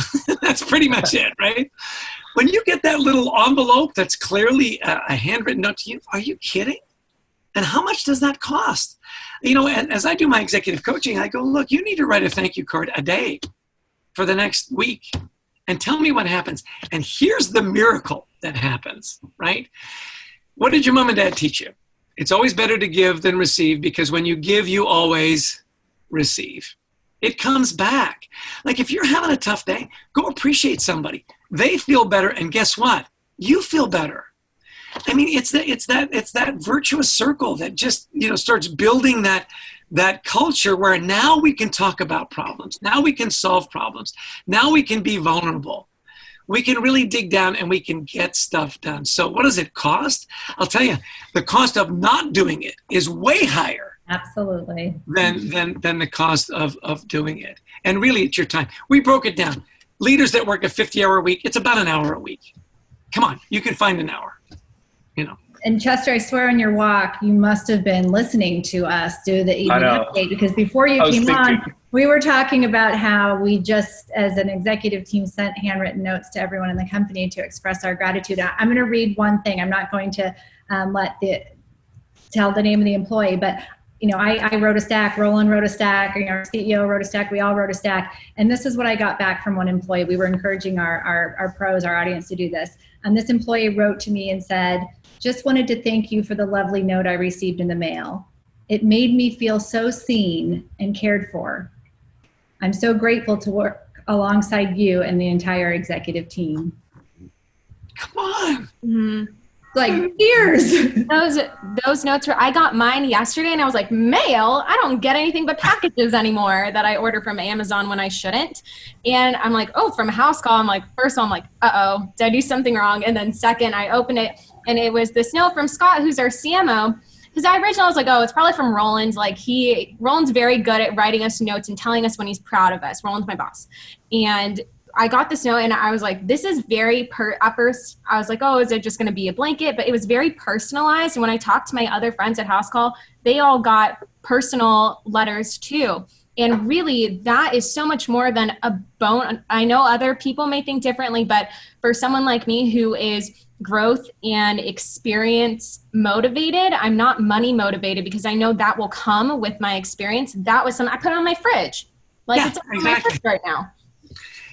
That's pretty much it, right? When you get that little envelope that's clearly a handwritten note to you, are you kidding? And how much does that cost? And as I do my executive coaching, I go, look, you need to write a thank you card a day for the next week and tell me what happens. And here's the miracle that happens, right? What did your mom and dad teach you? It's always better to give than receive, because when you give, you always receive. It comes back. Like if you're having a tough day, go appreciate somebody. They feel better, and guess what? You feel better. I mean, it's that virtuous circle that just, starts building that culture where now we can talk about problems. Now we can solve problems. Now we can be vulnerable. We can really dig down and we can get stuff done. So what does it cost? I'll tell you, the cost of not doing it is way higher. Absolutely. Than the cost of doing it. And really, it's your time. We broke it down. Leaders that work a 50-hour week, it's about an hour a week. Come on, you can find an hour. And Chester, I swear on your walk, you must have been listening to us do the evening update, because before you came on, we were talking about how we just, as an executive team, sent handwritten notes to everyone in the company to express our gratitude. I'm going to read one thing. I'm not going to tell the name of the employee, but I wrote a stack, Roland wrote a stack, our CEO wrote a stack, we all wrote a stack. And this is what I got back from one employee. We were encouraging our pros, our audience, to do this. And this employee wrote to me and said, just wanted to thank you for the lovely note I received in the mail. It made me feel so seen and cared for. I'm so grateful to work alongside you and the entire executive team. Come on. Mm-hmm. Like tears. Those notes I got mine yesterday, and I was like, mail? I don't get anything but packages anymore that I order from Amazon when I shouldn't. And I'm like, oh, from Housecall. I'm like, first of all, I'm like, uh-oh, did I do something wrong? And then second, I open it, and it was this note from Scott, who's our CMO. Because I originally was like, oh, it's probably from Roland. Like Roland's very good at writing us notes and telling us when he's proud of us. Roland's my boss. And I got this note and I was like, this is very at first I was like, oh, is it just going to be a blanket? But it was very personalized. And when I talked to my other friends at Housecall, they all got personal letters too. And really, that is so much more than a bone. I know other people may think differently, but for someone like me who is growth and experience motivated, I'm not money motivated because I know that will come with my experience. That was something I put on my fridge. Like it's on my fridge right now.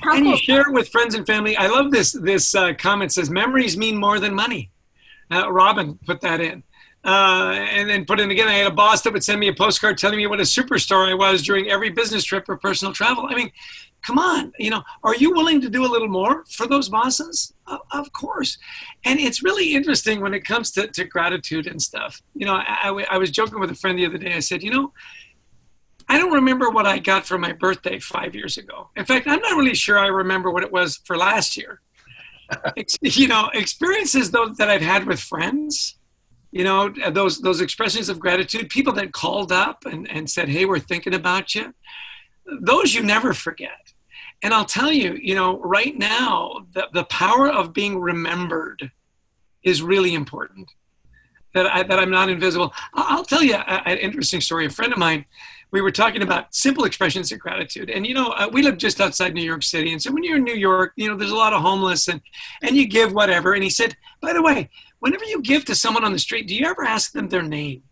How and cool. You share it with friends and family. I love this comment says, memories mean more than money. Robin put that in. And then put in again, I had a boss that would send me a postcard telling me what a superstar I was during every business trip or personal travel. I mean, come on, are you willing to do a little more for those bosses? Of course. And it's really interesting when it comes to gratitude and stuff. I was joking with a friend the other day. I said, I don't remember what I got for my birthday 5 years ago. In fact, I'm not really sure I remember what it was for last year. Experiences though that I've had with friends, those expressions of gratitude, people that called up and said, hey, we're thinking about you. Those you never forget. And I'll tell you, right now, the power of being remembered is really important, that I'm not invisible. I'll tell you an interesting story. A friend of mine, we were talking about simple expressions of gratitude. And, we live just outside New York City. And so when you're in New York, there's a lot of homeless and you give whatever. And he said, by the way, whenever you give to someone on the street, do you ever ask them their name?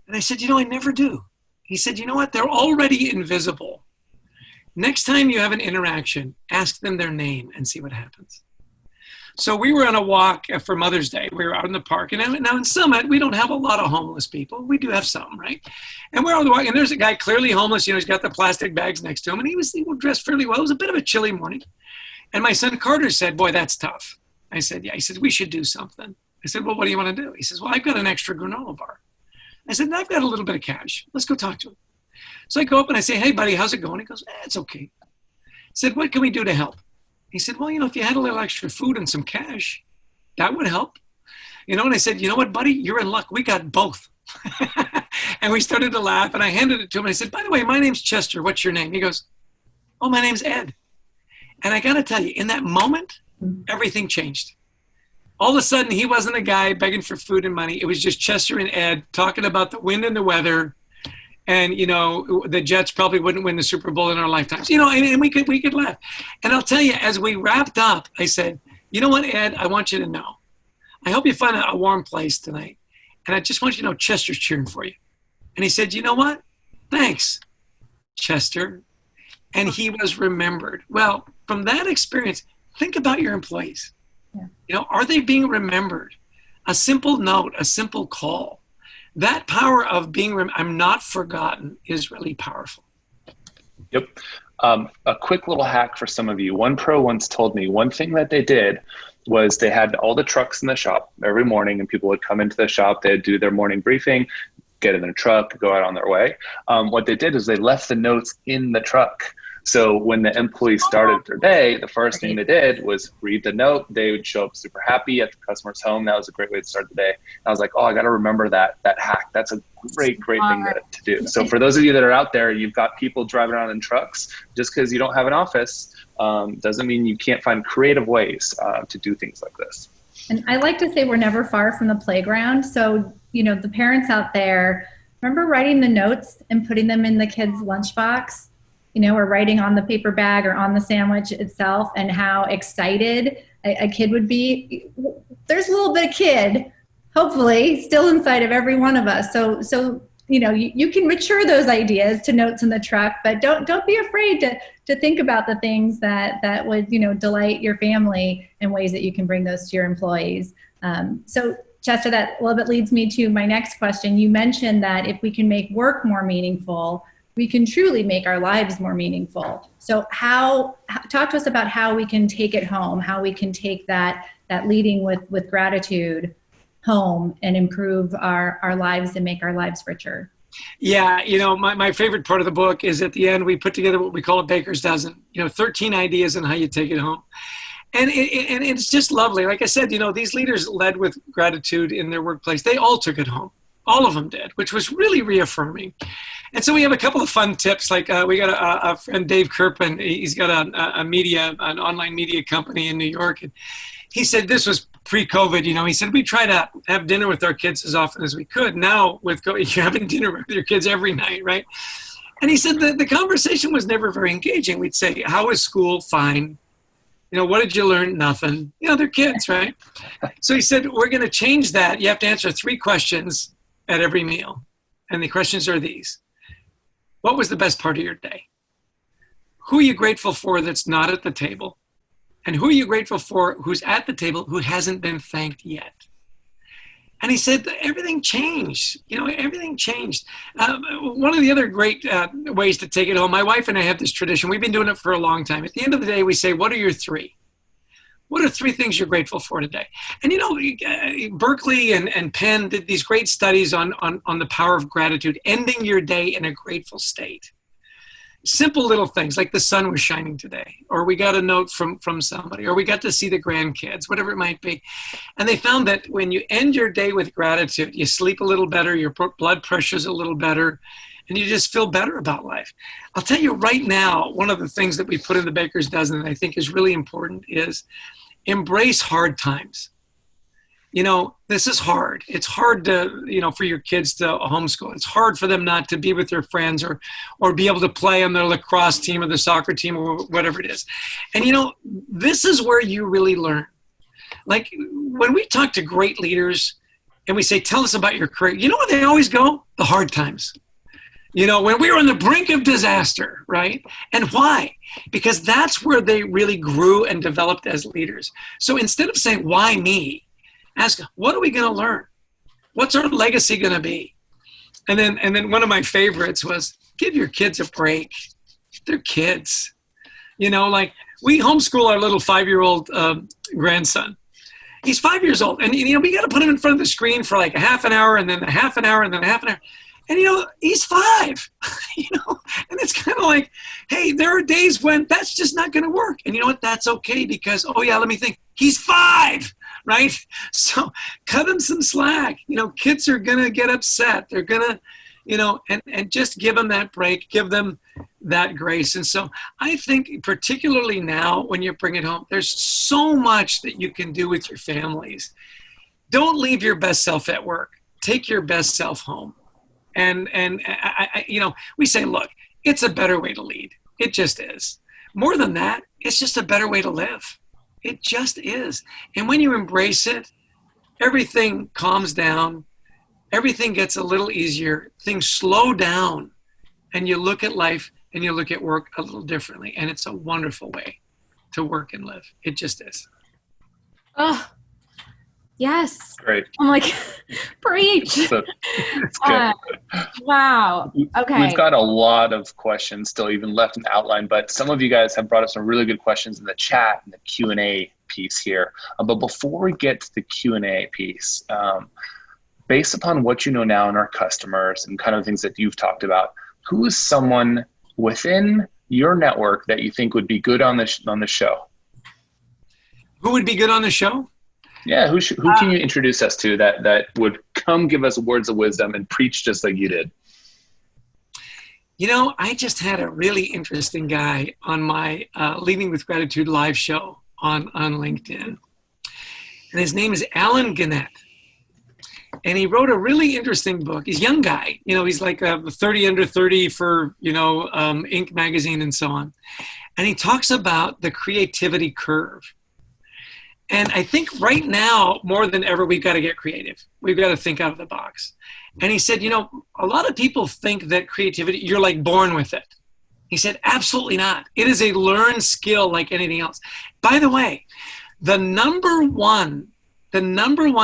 And I said, I never do. He said, you know what? They're already invisible. Next time you have an interaction, ask them their name and see what happens. So we were on a walk for Mother's Day. We were out in the park. And now in Summit, we don't have a lot of homeless people. We do have some, right? And we're on the walk, and there's a guy clearly homeless. He's got the plastic bags next to him, and he was dressed fairly well. It was a bit of a chilly morning. And my son Carter said, boy, that's tough. I said, yeah. He said, we should do something. I said, well, what do you want to do? He says, well, I've got an extra granola bar. I said, I've got a little bit of cash. Let's go talk to him. So I go up and I say, hey, buddy, how's it going? He goes, it's okay. I said, what can we do to help? He said, well, if you had a little extra food and some cash, that would help. And I said, you know what, buddy? You're in luck. We got both. And we started to laugh, and I handed it to him. And I said, by the way, my name's Chester. What's your name? He goes, oh, my name's Ed. And I got to tell you, in that moment, everything changed. All of a sudden, he wasn't a guy begging for food and money. It was just Chester and Ed talking about the wind and the weather. And, the Jets probably wouldn't win the Super Bowl in our lifetimes. And we could laugh. And I'll tell you, as we wrapped up, I said, you know what, Ed, I want you to know. I hope you find a warm place tonight. And I just want you to know Chester's cheering for you. And he said, you know what? Thanks, Chester. And he was remembered. Well, from that experience, think about your employees. Yeah. Are they being remembered? A simple note, a simple call. That power of being, I'm not forgotten, is really powerful. Yep. A quick little hack for some of you. One pro once told me one thing that they did was they had all the trucks in the shop every morning, and people would come into the shop, they'd do their morning briefing, get in their truck, go out on their way. What they did is they left the notes in the truck. So when the employees started their day, the first thing they did was read the note. They would show up super happy at the customer's home. That was a great way to start the day. And I was like, oh, I got to remember that hack. That's a great thing to do. So for those of you that are out there, you've got people driving around in trucks. Just because you don't have an office doesn't mean you can't find creative ways to do things like this. And I like to say we're never far from the playground. So, the parents out there, remember writing the notes and putting them in the kids' lunchbox? Or writing on the paper bag or on the sandwich itself, and how excited a kid would be. There's a little bit of kid, hopefully, still inside of every one of us. So you can mature those ideas to notes in the truck, but don't be afraid to think about the things that would delight your family in ways that you can bring those to your employees. So Chester, that a little bit leads me to my next question. You mentioned that if we can make work more meaningful, we can truly make our lives more meaningful. So talk to us about how we can take it home, how we can take that leading with gratitude home and improve our lives and make our lives richer. Yeah, my favorite part of the book is at the end, we put together what we call a baker's dozen, 13 ideas on how you take it home. And it's just lovely. Like I said, these leaders led with gratitude in their workplace. They all took it home. All of them did, which was really reaffirming. And so we have a couple of fun tips. Like we got a friend, Dave Kirpin. He's got an online media company in New York. And he said this was pre-COVID. He said we try to have dinner with our kids as often as we could. Now with COVID, you're having dinner with your kids every night, right? And he said the conversation was never very engaging. We'd say, "How was school?" "Fine." "What did you learn?" "Nothing." They're kids, right? So he said, we're going to change that. You have to answer 3 questions at every meal. And the questions are these. What was the best part of your day? Who are you grateful for that's not at the table? And who are you grateful for who's at the table who hasn't been thanked yet? And he said that everything changed. Everything changed. One of the other great ways to take it home, my wife and I have this tradition. We've been doing it for a long time. At the end of the day, we say, what are your 3? What are 3 things you're grateful for today? And Berkeley and Penn did these great studies on the power of gratitude, ending your day in a grateful state. Simple little things like the sun was shining today, or we got a note from somebody, or we got to see the grandkids, whatever it might be. And they found that when you end your day with gratitude, you sleep a little better, your blood pressure's a little better, and you just feel better about life. I'll tell you right now, one of the things that we put in the Baker's Dozen that I think is really important is embrace hard times. This is hard. It's hard to, for your kids to homeschool. It's hard for them not to be with their friends or be able to play on their lacrosse team or the soccer team or whatever it is. And, this is where you really learn. Like when we talk to great leaders and we say, tell us about your career, you know where they always go? The hard times. When we were on the brink of disaster, right? And why? Because that's where they really grew and developed as leaders. So instead of saying, why me? Ask, what are we going to learn? What's our legacy going to be? And then one of my favorites was, give your kids a break. They're kids. Like we homeschool our little 5-year-old grandson. He's 5 years old. And, we got to put him in front of the screen for like a half an hour and then a half an hour and then a half an hour. And, he's 5, and it's kind of like, hey, there are days when that's just not going to work. And you know what? That's okay because, let me think. He's 5, right? So cut him some slack. Kids are going to get upset. They're going to, and just give them that break, give them that grace. And so I think particularly now when you bring it home, there's so much that you can do with your families. Don't leave your best self at work. Take your best self home. And I we say, look, it's a better way to lead. It just is. More than that, it's just a better way to live. It just is. And when you embrace it, everything calms down. Everything gets a little easier. Things slow down. And you look at life and you look at work a little differently. And it's a wonderful way to work and live. It just is. Oh, yes. Great. I'm like, preach. Wow. Okay. We've got a lot of questions still even left in the outline, but some of you guys have brought up some really good questions in the chat and the Q&A piece here. But before we get to the Q&A piece, based upon what you know now in our customers and kind of things that you've talked about, who is someone within your network that you think would be good on the show? Who would be good on the show? Yeah, who can you introduce us to that would come give us words of wisdom and preach just like you did? I just had a really interesting guy on my Leading with Gratitude live show on LinkedIn. And his name is Alan Gannett. And he wrote a really interesting book. He's a young guy. He's like 30 under 30 for, Inc. magazine and so on. And he talks about the creativity curve. And I think right now, more than ever, we've got to get creative. We've got to think out of the box. And he said, a lot of people think that creativity, you're like born with it. He said, absolutely not. It is a learned skill like anything else. By the way, the number one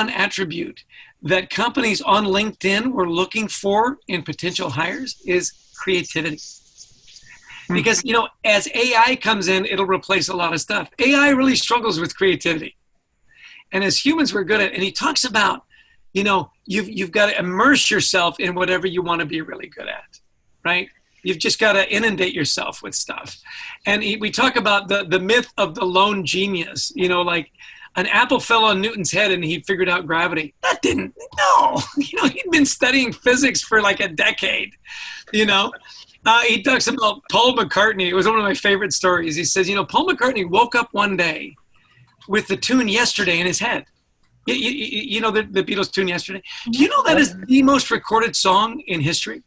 attribute that companies on LinkedIn were looking for in potential hires is creativity. Because, as AI comes in, it'll replace a lot of stuff. AI really struggles with creativity. And as humans, we're good at it. And he talks about, you've got to immerse yourself in whatever you want to be really good at, right? You've just got to inundate yourself with stuff. And we talk about the myth of the lone genius, like an apple fell on Newton's head and he figured out gravity. That didn't, no. He'd been studying physics for like a decade, He talks about Paul McCartney. It was one of my favorite stories. He says, Paul McCartney woke up one day with the tune Yesterday in his head. You know the Beatles tune Yesterday? Do you know that is the most recorded song in history?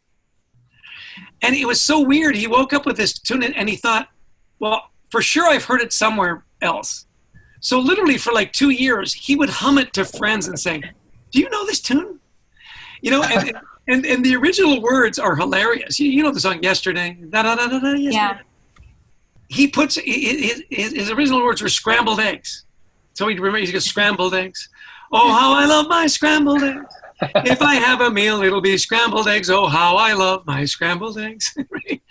And it was so weird. He woke up with this tune and he thought, well, for sure I've heard it somewhere else. So literally for like 2 years, he would hum it to friends and say, do you know this tune? And the original words are hilarious. You know the song Yesterday, da-da-da-da-da, yesterday. Yeah. He puts, his original words were scrambled eggs. So he'd go scrambled eggs. Oh, how I love my scrambled eggs. If I have a meal, it'll be scrambled eggs. Oh, how I love my scrambled eggs. Right?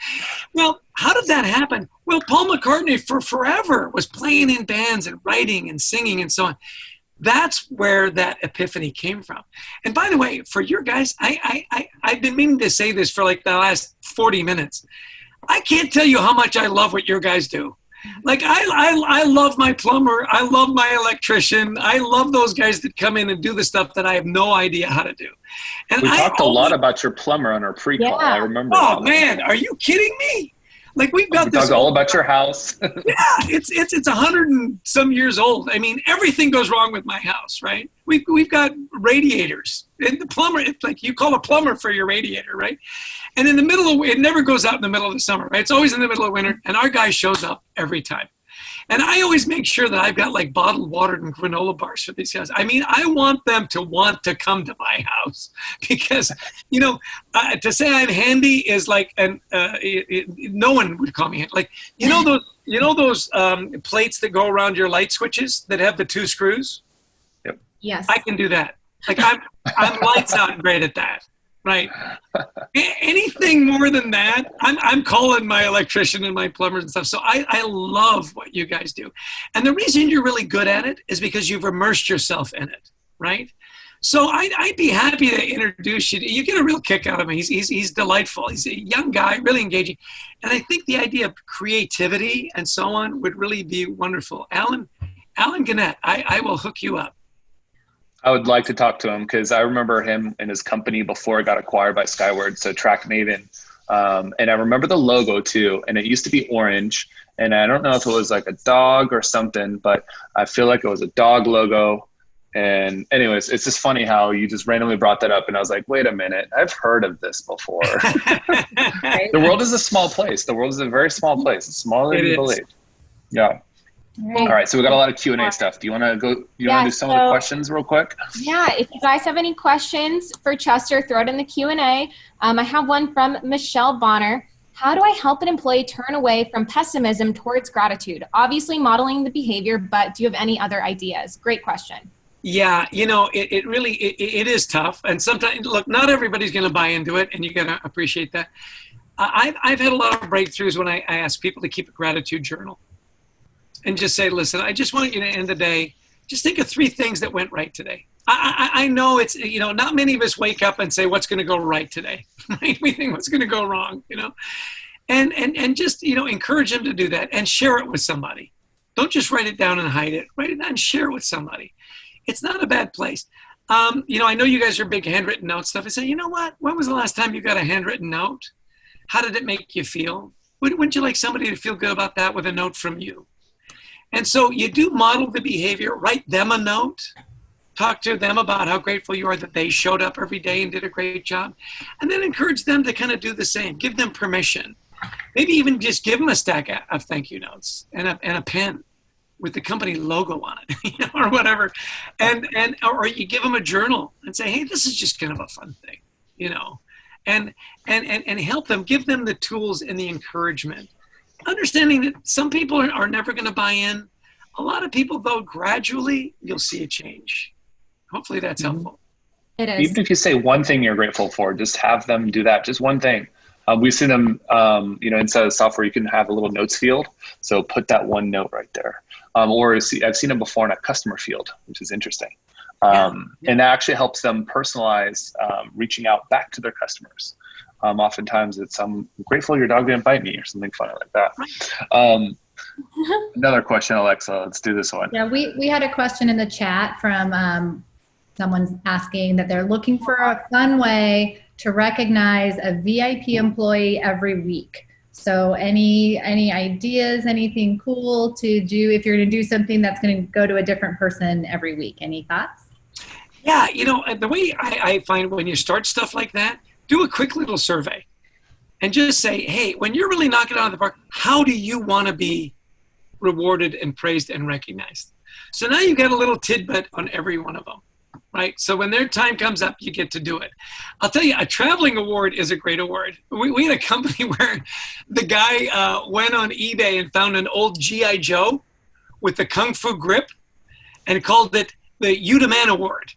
Well, how did that happen? Well, Paul McCartney for forever was playing in bands and writing and singing and so on. That's where that epiphany came from. And by the way, for your guys, I've been meaning to say this for like the last 40 minutes. I can't tell you how much I love what your guys do. Like I love my plumber. I love my electrician. I love those guys that come in and do the stuff that I have no idea how to do. And we talked a lot about your plumber on our pre-call. Yeah. I remember. Oh man, are you kidding me? Like we talked all about your house. Yeah, it's 100 and some years old. I mean, everything goes wrong with my house, right? We've got radiators, and the plumber. It's like you call a plumber for your radiator, right? And in the middle of it never goes out in the middle of the summer, right? It's always in the middle of winter, and our guy shows up every time. And I always make sure that I've got like bottled water and granola bars for these guys. I mean, I want them to want to come to my house because, to say I'm handy is like, no one would call me handy. Like, those plates that go around your light switches that have the 2 screws? Yep. Yes. I can do that. Like I'm lights out great at that. Right. Anything more than that, I'm calling my electrician and my plumbers and stuff. So I love what you guys do. And the reason you're really good at it is because you've immersed yourself in it. Right. So I'd be happy to introduce you. You get a real kick out of him. He's delightful. He's a young guy, really engaging. And I think the idea of creativity and so on would really be wonderful. Alan Gannett, I will hook you up. I would like to talk to him because I remember him and his company before it got acquired by Skyward, so Track Maven. And I remember the logo too, and it used to be orange. And I don't know if it was like a dog or something, but I feel like it was a dog logo. And anyways, it's just funny how you just randomly brought that up. And I was like, wait a minute, I've heard of this before. The world is a small place. The world is a very small place. It's smaller than you believe. Yeah. All right, so we got a lot of Q&A stuff. Do you want to go? You want to do some of the questions real quick? Yeah, if you guys have any questions for Chester, throw it in the Q&A. I have one from Michelle Bonner. How do I help an employee turn away from pessimism towards gratitude? Obviously modeling the behavior, but do you have any other ideas? Great question. Yeah, it really is tough. And sometimes, look, not everybody's going to buy into it, and you got to appreciate that. I've had a lot of breakthroughs when I ask people to keep a gratitude journal. And just say, listen, I just want you to end the day, just think of 3 things that went right today. I know it's, not many of us wake up and say, what's going to go right today? Right? We think what's going to go wrong, and just, encourage them to do that and share it with somebody. Don't just write it down and hide it. Write it down and share it with somebody. It's not a bad place. I know you guys are big handwritten note stuff. I say, you know what? When was the last time you got a handwritten note? How did it make you feel? Wouldn't you like somebody to feel good about that with a note from you? And so you do model the behavior, write them a note, talk to them about how grateful you are that they showed up every day and did a great job, and then encourage them to kind of do the same. Give them permission. Maybe even just give them a stack of thank you notes and a pen with the company logo on it, or whatever. Or you give them a journal and say, hey, this is just kind of a fun thing, and help them, give them the tools and the encouragement. Understanding that some people are never going to buy in. A lot of people, though, gradually, you'll see a change. Hopefully that's helpful. It is. Even if you say one thing you're grateful for, just have them do that. Just one thing. We've seen them, inside of software, you can have a little notes field. So put that one note right there. Or I've seen them before in a customer field, which is interesting. And that actually helps them personalize reaching out back to their customers. Oftentimes it's, I'm grateful your dog didn't bite me or something funny like that. Another question, Alexa. Let's do this one. Yeah, we had a question in the chat from someone's asking that they're looking for a fun way to recognize a VIP employee every week. So any ideas, anything cool to do if you're going to do something that's going to go to a different person every week? Any thoughts? Yeah, the way I find when you start stuff like that, do a quick little survey and just say, hey, when you're really knocking it out of the park, how do you want to be rewarded and praised and recognized? So now you've got a little tidbit on every one of them, right? So when their time comes up, you get to do it. I'll tell you, a traveling award is a great award. We had a company where the guy went on eBay and found an old G.I. Joe with the Kung Fu grip and called it the You the Man Award.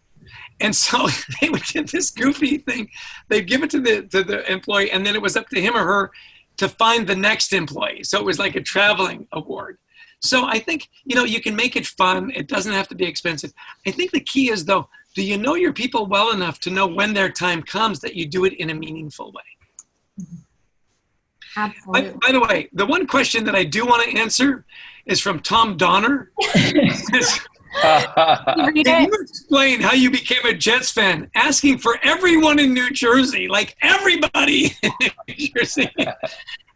And so they would get this goofy thing. They'd give it to the employee, and then it was up to him or her to find the next employee. So it was like a traveling award. So I think, you can make it fun. It doesn't have to be expensive. I think the key is, though, do you know your people well enough to know when their time comes that you do it in a meaningful way? Absolutely. By the way, the one question that I do want to answer is from Tom Donner. Can you explain how you became a Jets fan? Asking for everyone in New Jersey, like everybody in New Jersey.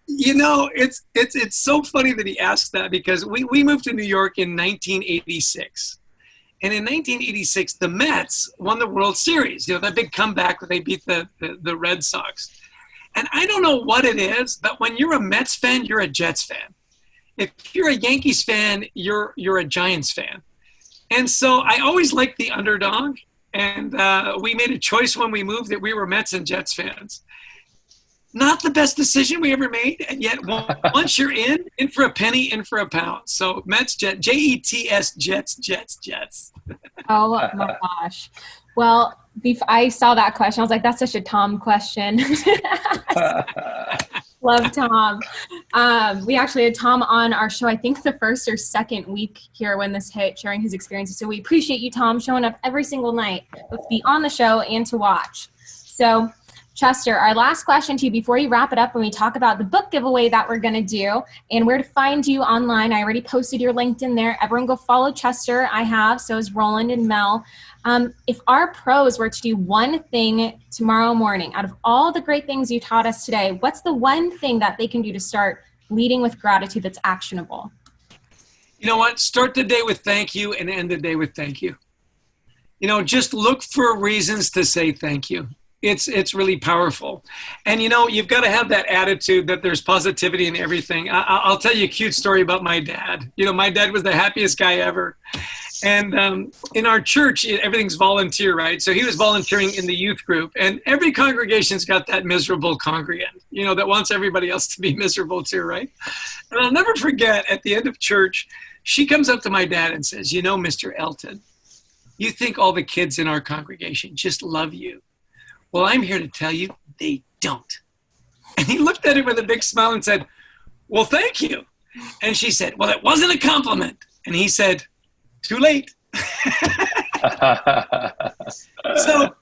It's so funny that he asked that because we moved to New York in 1986. And in 1986, the Mets won the World Series. That big comeback where they beat the Red Sox. And I don't know what it is, but when you're a Mets fan, you're a Jets fan. If you're a Yankees fan, you're a Giants fan. And so I always liked the underdog, and we made a choice when we moved that we were Mets and Jets fans. Not the best decision we ever made, and yet once you're in for a penny, in for a pound. So Mets, Jets, Jets, Jets. Oh my gosh. Well, I saw that question. I was like, that's such a Tom question. Love Tom. We actually had Tom on our show, I think the first or second week here when this hit, sharing his experiences. So we appreciate you, Tom, showing up every single night, both to be on the show and to watch. So Chester, our last question to you before you wrap it up when we talk about the book giveaway that we're going to do and where to find you online. I already posted your LinkedIn there. Everyone go follow Chester. I have, so is Roland and Mel. If our pros were to do one thing tomorrow morning, out of all the great things you taught us today, what's the one thing that they can do to start leading with gratitude that's actionable? You know what? Start the day with thank you and end the day with thank you. Just look for reasons to say thank you. It's really powerful. And, you've got to have that attitude that there's positivity in everything. I'll tell you a cute story about my dad. My dad was the happiest guy ever. And in our church, everything's volunteer, right? So he was volunteering in the youth group. And every congregation's got that miserable congregant, that wants everybody else to be miserable too, right? And I'll never forget, at the end of church, she comes up to my dad and says, Mr. Elton, you think all the kids in our congregation just love you. Well, I'm here to tell you they don't. And he looked at her with a big smile and said, well, thank you. And she said, well, it wasn't a compliment. And he said, too late. So,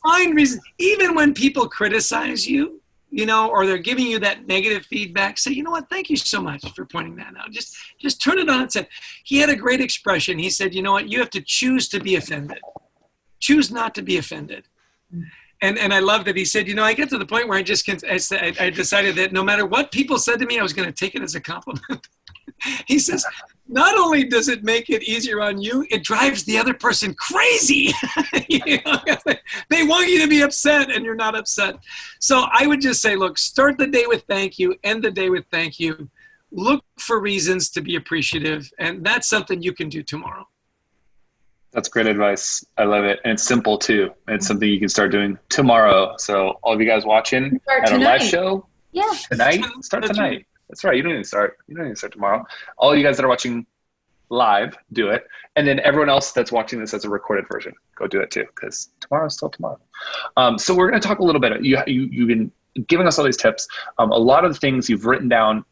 find reasons. Even when people criticize you, or they're giving you that negative feedback, say, thank you so much for pointing that out. Just turn it on and say, he had a great expression. He said, you have to choose to be offended. Choose not to be offended. And I loved it. He said, I get to the point where I decided that no matter what people said to me, I was going to take it as a compliment. He says, not only does it make it easier on you, it drives the other person crazy. They want you to be upset and you're not upset. So I would just say, look, start the day with thank you, end the day with thank you. Look for reasons to be appreciative. And that's something you can do tomorrow. That's great advice. I love it. And it's simple too. It's something you can start doing tomorrow. So all of you guys watching at our live show tonight, start tonight. That's right. You don't need to start. Tomorrow. All you guys that are watching live, do it. And then everyone else that's watching this as a recorded version, go do it too, because tomorrow's still tomorrow. So we're going to talk a little bit. You've been giving us all these tips. A lot of the things you've written down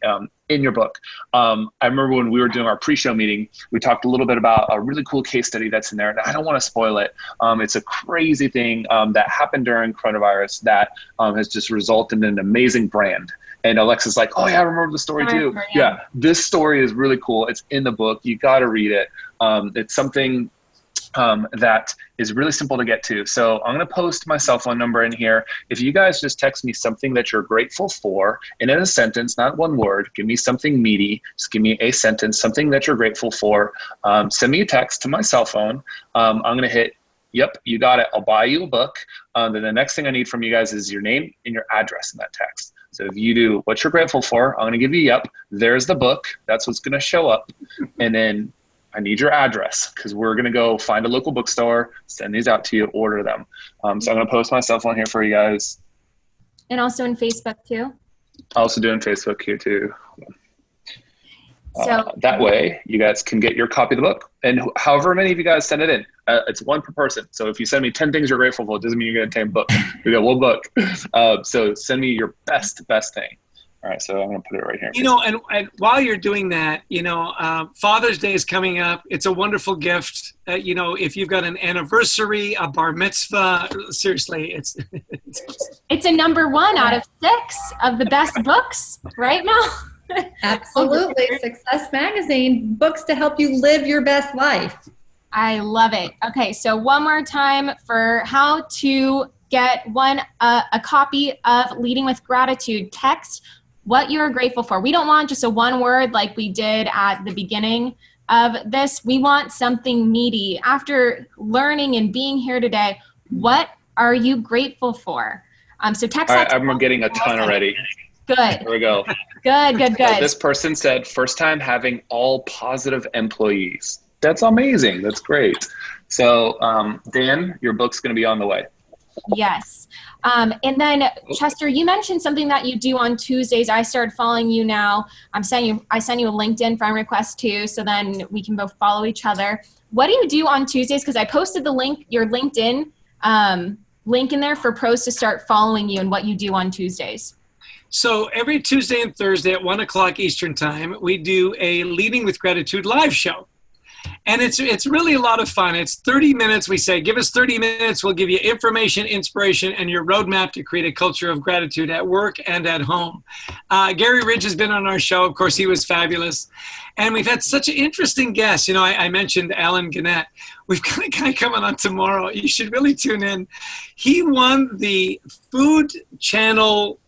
in your book. I remember when we were doing our pre-show meeting, we talked a little bit about a really cool case study that's in there. And I don't want to spoil it. It's a crazy thing that happened during coronavirus that has just resulted in an amazing brand. And Alexa's like, oh yeah, I remember the story too. Yeah, this story is really cool. It's in the book. You got to read it. It's something that is really simple to get to. So I'm going to post my cell phone number in here. If you guys just text me something that you're grateful for, and in a sentence, not one word, give me something meaty, just give me a sentence, something that you're grateful for. Send me a text to my cell phone. I'm going to hit, yep, you got it. I'll buy you a book. Then the next thing I need from you guys is your name and your address in that text. So if you do what you're grateful for, I'm going to give you, yep, there's the book. That's what's going to show up. And then I need your address because we're going to go find a local bookstore, send these out to you, order them. So I'm going to post my cell phone here for you guys. And also in Facebook too? Also doing Facebook here too. So that way you guys can get your copy of the book. And however many of you guys send it in, it's one per person. So if you send me 10 things you're grateful for, it doesn't mean you're going to take a book. We got one book. So send me your best thing. All right, so I'm going to put it right here. You know, and while you're doing that, you know, Father's Day is coming up. It's a wonderful gift. You know, if you've got an anniversary, a bar mitzvah, seriously, it's a number 1 out of 6 of the best books, right, Mel? Absolutely. Success Magazine, books to help you live your best life. I love it. Okay, so one more time for how to get a copy of Leading with Gratitude. Text what you're grateful for. We don't want just a one word like we did at the beginning of this. We want something meaty. After learning and being here today, what are you grateful for? So text. All right, I'm getting a ton already. Good. There we go. Good. This person said, first time having all positive employees. That's amazing. That's great. So Dan, your book's going to be on the way. Yes. And then Chester, you mentioned something that you do on Tuesdays. I started following you now. I sent you a LinkedIn friend request too, so then we can both follow each other. What do you do on Tuesdays? Because I posted the link, your LinkedIn link in there for pros to start following you and what you do on Tuesdays. So every Tuesday and Thursday at 1 o'clock Eastern time, we do a Leading with Gratitude live show. And it's really a lot of fun. It's 30 minutes. We say, give us 30 minutes. We'll give you information, inspiration, and your roadmap to create a culture of gratitude at work and at home. Gary Ridge has been on our show. Of course, he was fabulous. And we've had such an interesting guest. You know, I mentioned Alan Gannett. We've got a guy coming on tomorrow. You should really tune in. He won the Food Channel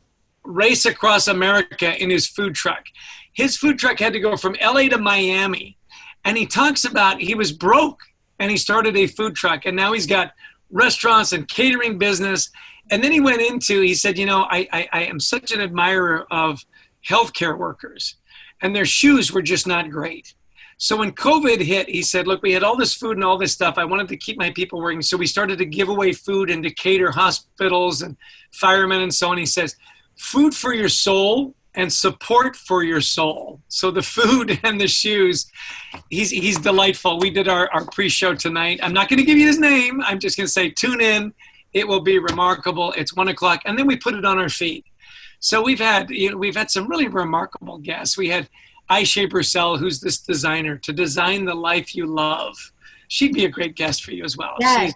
Race Across America in his food truck. His food truck had to go from LA to Miami. And he talks about he was broke and he started a food truck and now he's got restaurants and catering business. And then he went into, he said, you know, I am such an admirer of healthcare workers and their shoes were just not great. So when COVID hit, he said, look, we had all this food and all this stuff. I wanted to keep my people working. So we started to give away food and to cater hospitals and firemen and so on. He says, food for your soul and support for your soul. So the food and the shoes, he's delightful. We did our pre-show tonight. I'm not going to give you his name. I'm just going to say, tune in. It will be remarkable. It's 1 o'clock. And then we put it on our feed. So we've had some really remarkable guests. We had Aisha Purcell, who's this designer, to design the life you love. She'd be a great guest for you as well. Yes.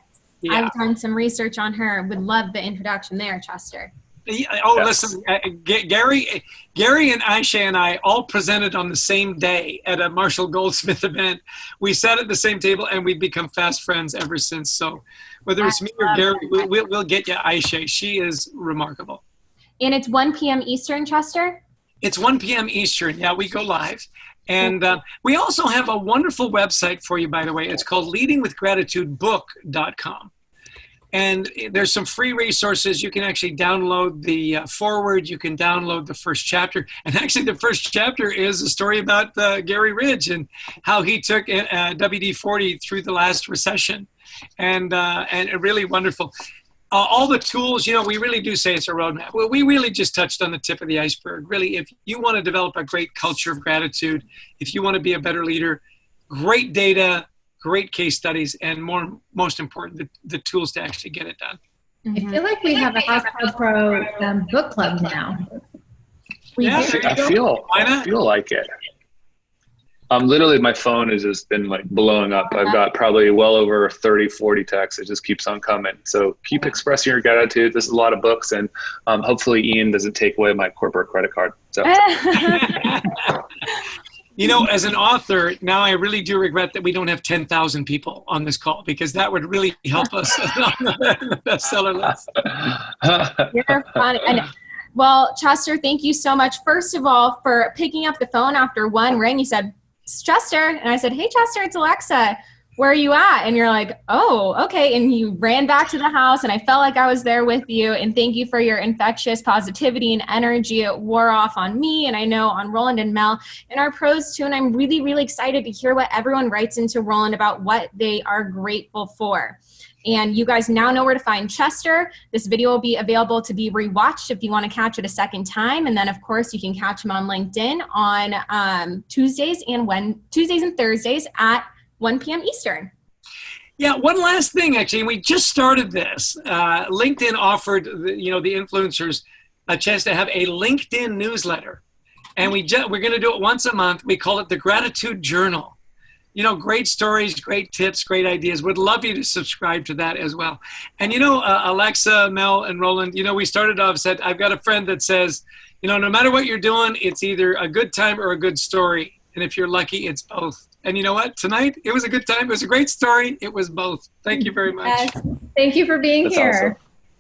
I've done some research on her. Would love the introduction there, Chester. Oh, yes. Listen, Gary and Aisha and I all presented on the same day at a Marshall Goldsmith event. We sat at the same table and we've become fast friends ever since. So whether it's me or Gary, we'll get you Aisha. She is remarkable. And it's 1 p.m. Eastern, Chester? It's 1 p.m. Eastern. Yeah, we go live. And we also have a wonderful website for you, by the way. It's called leadingwithgratitudebook.com. And there's some free resources. You can actually download the foreword. You can download the first chapter. And actually, the first chapter is a story about Gary Ridge and how he took WD-40 through the last recession. And really wonderful. All the tools, you know, we really do say it's a roadmap. Well, we really just touched on the tip of the iceberg. Really, if you want to develop a great culture of gratitude, if you want to be a better leader, great data, great case studies, and most important, the tools to actually get it done. I feel like we have a Housecall Pro book club now. I feel like it. Literally my phone has just been like blowing up. I've got probably well over 30, 40 texts. It just keeps on coming. So keep expressing your gratitude. This is a lot of books, and hopefully Ian doesn't take away my corporate credit card. So. You know, as an author, now I really do regret that we don't have 10,000 people on this call, because that would really help us on the bestseller list. You're funny. Well, Chester, thank you so much, first of all, for picking up the phone after one ring. You said, "It's Chester." And I said, "Hey, Chester, it's Alexa. Where are you at?" And you're like, "Oh, okay." And you ran back to the house, and I felt like I was there with you. And thank you for your infectious positivity and energy. It wore off on me, and I know on Roland and Mel and our pros too. And I'm really, really excited to hear what everyone writes into Roland about what they are grateful for. And you guys now know where to find Chester. This video will be available to be rewatched if you want to catch it a second time. And then, of course, you can catch him on LinkedIn on Tuesdays and Thursdays at 1 p.m. Eastern. Yeah, one last thing, actually. We just started this. LinkedIn offered the influencers a chance to have a LinkedIn newsletter. And we're going to do it once a month. We call it the Gratitude Journal. You know, great stories, great tips, great ideas. Would love you to subscribe to that as well. And, Alexa, Mel, and Roland, we started off, said, I've got a friend that says, no matter what you're doing, it's either a good time or a good story. And if you're lucky, it's both. And you know what? Tonight, it was a good time. It was a great story. It was both. Thank you very much. Yes. Thank you for being here. Awesome.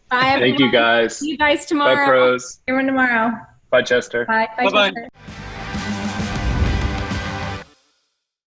Bye, everyone. Thank you, guys. See you guys tomorrow. Bye, pros. Everyone tomorrow. Bye, Chester. Bye. Bye-bye. Chester.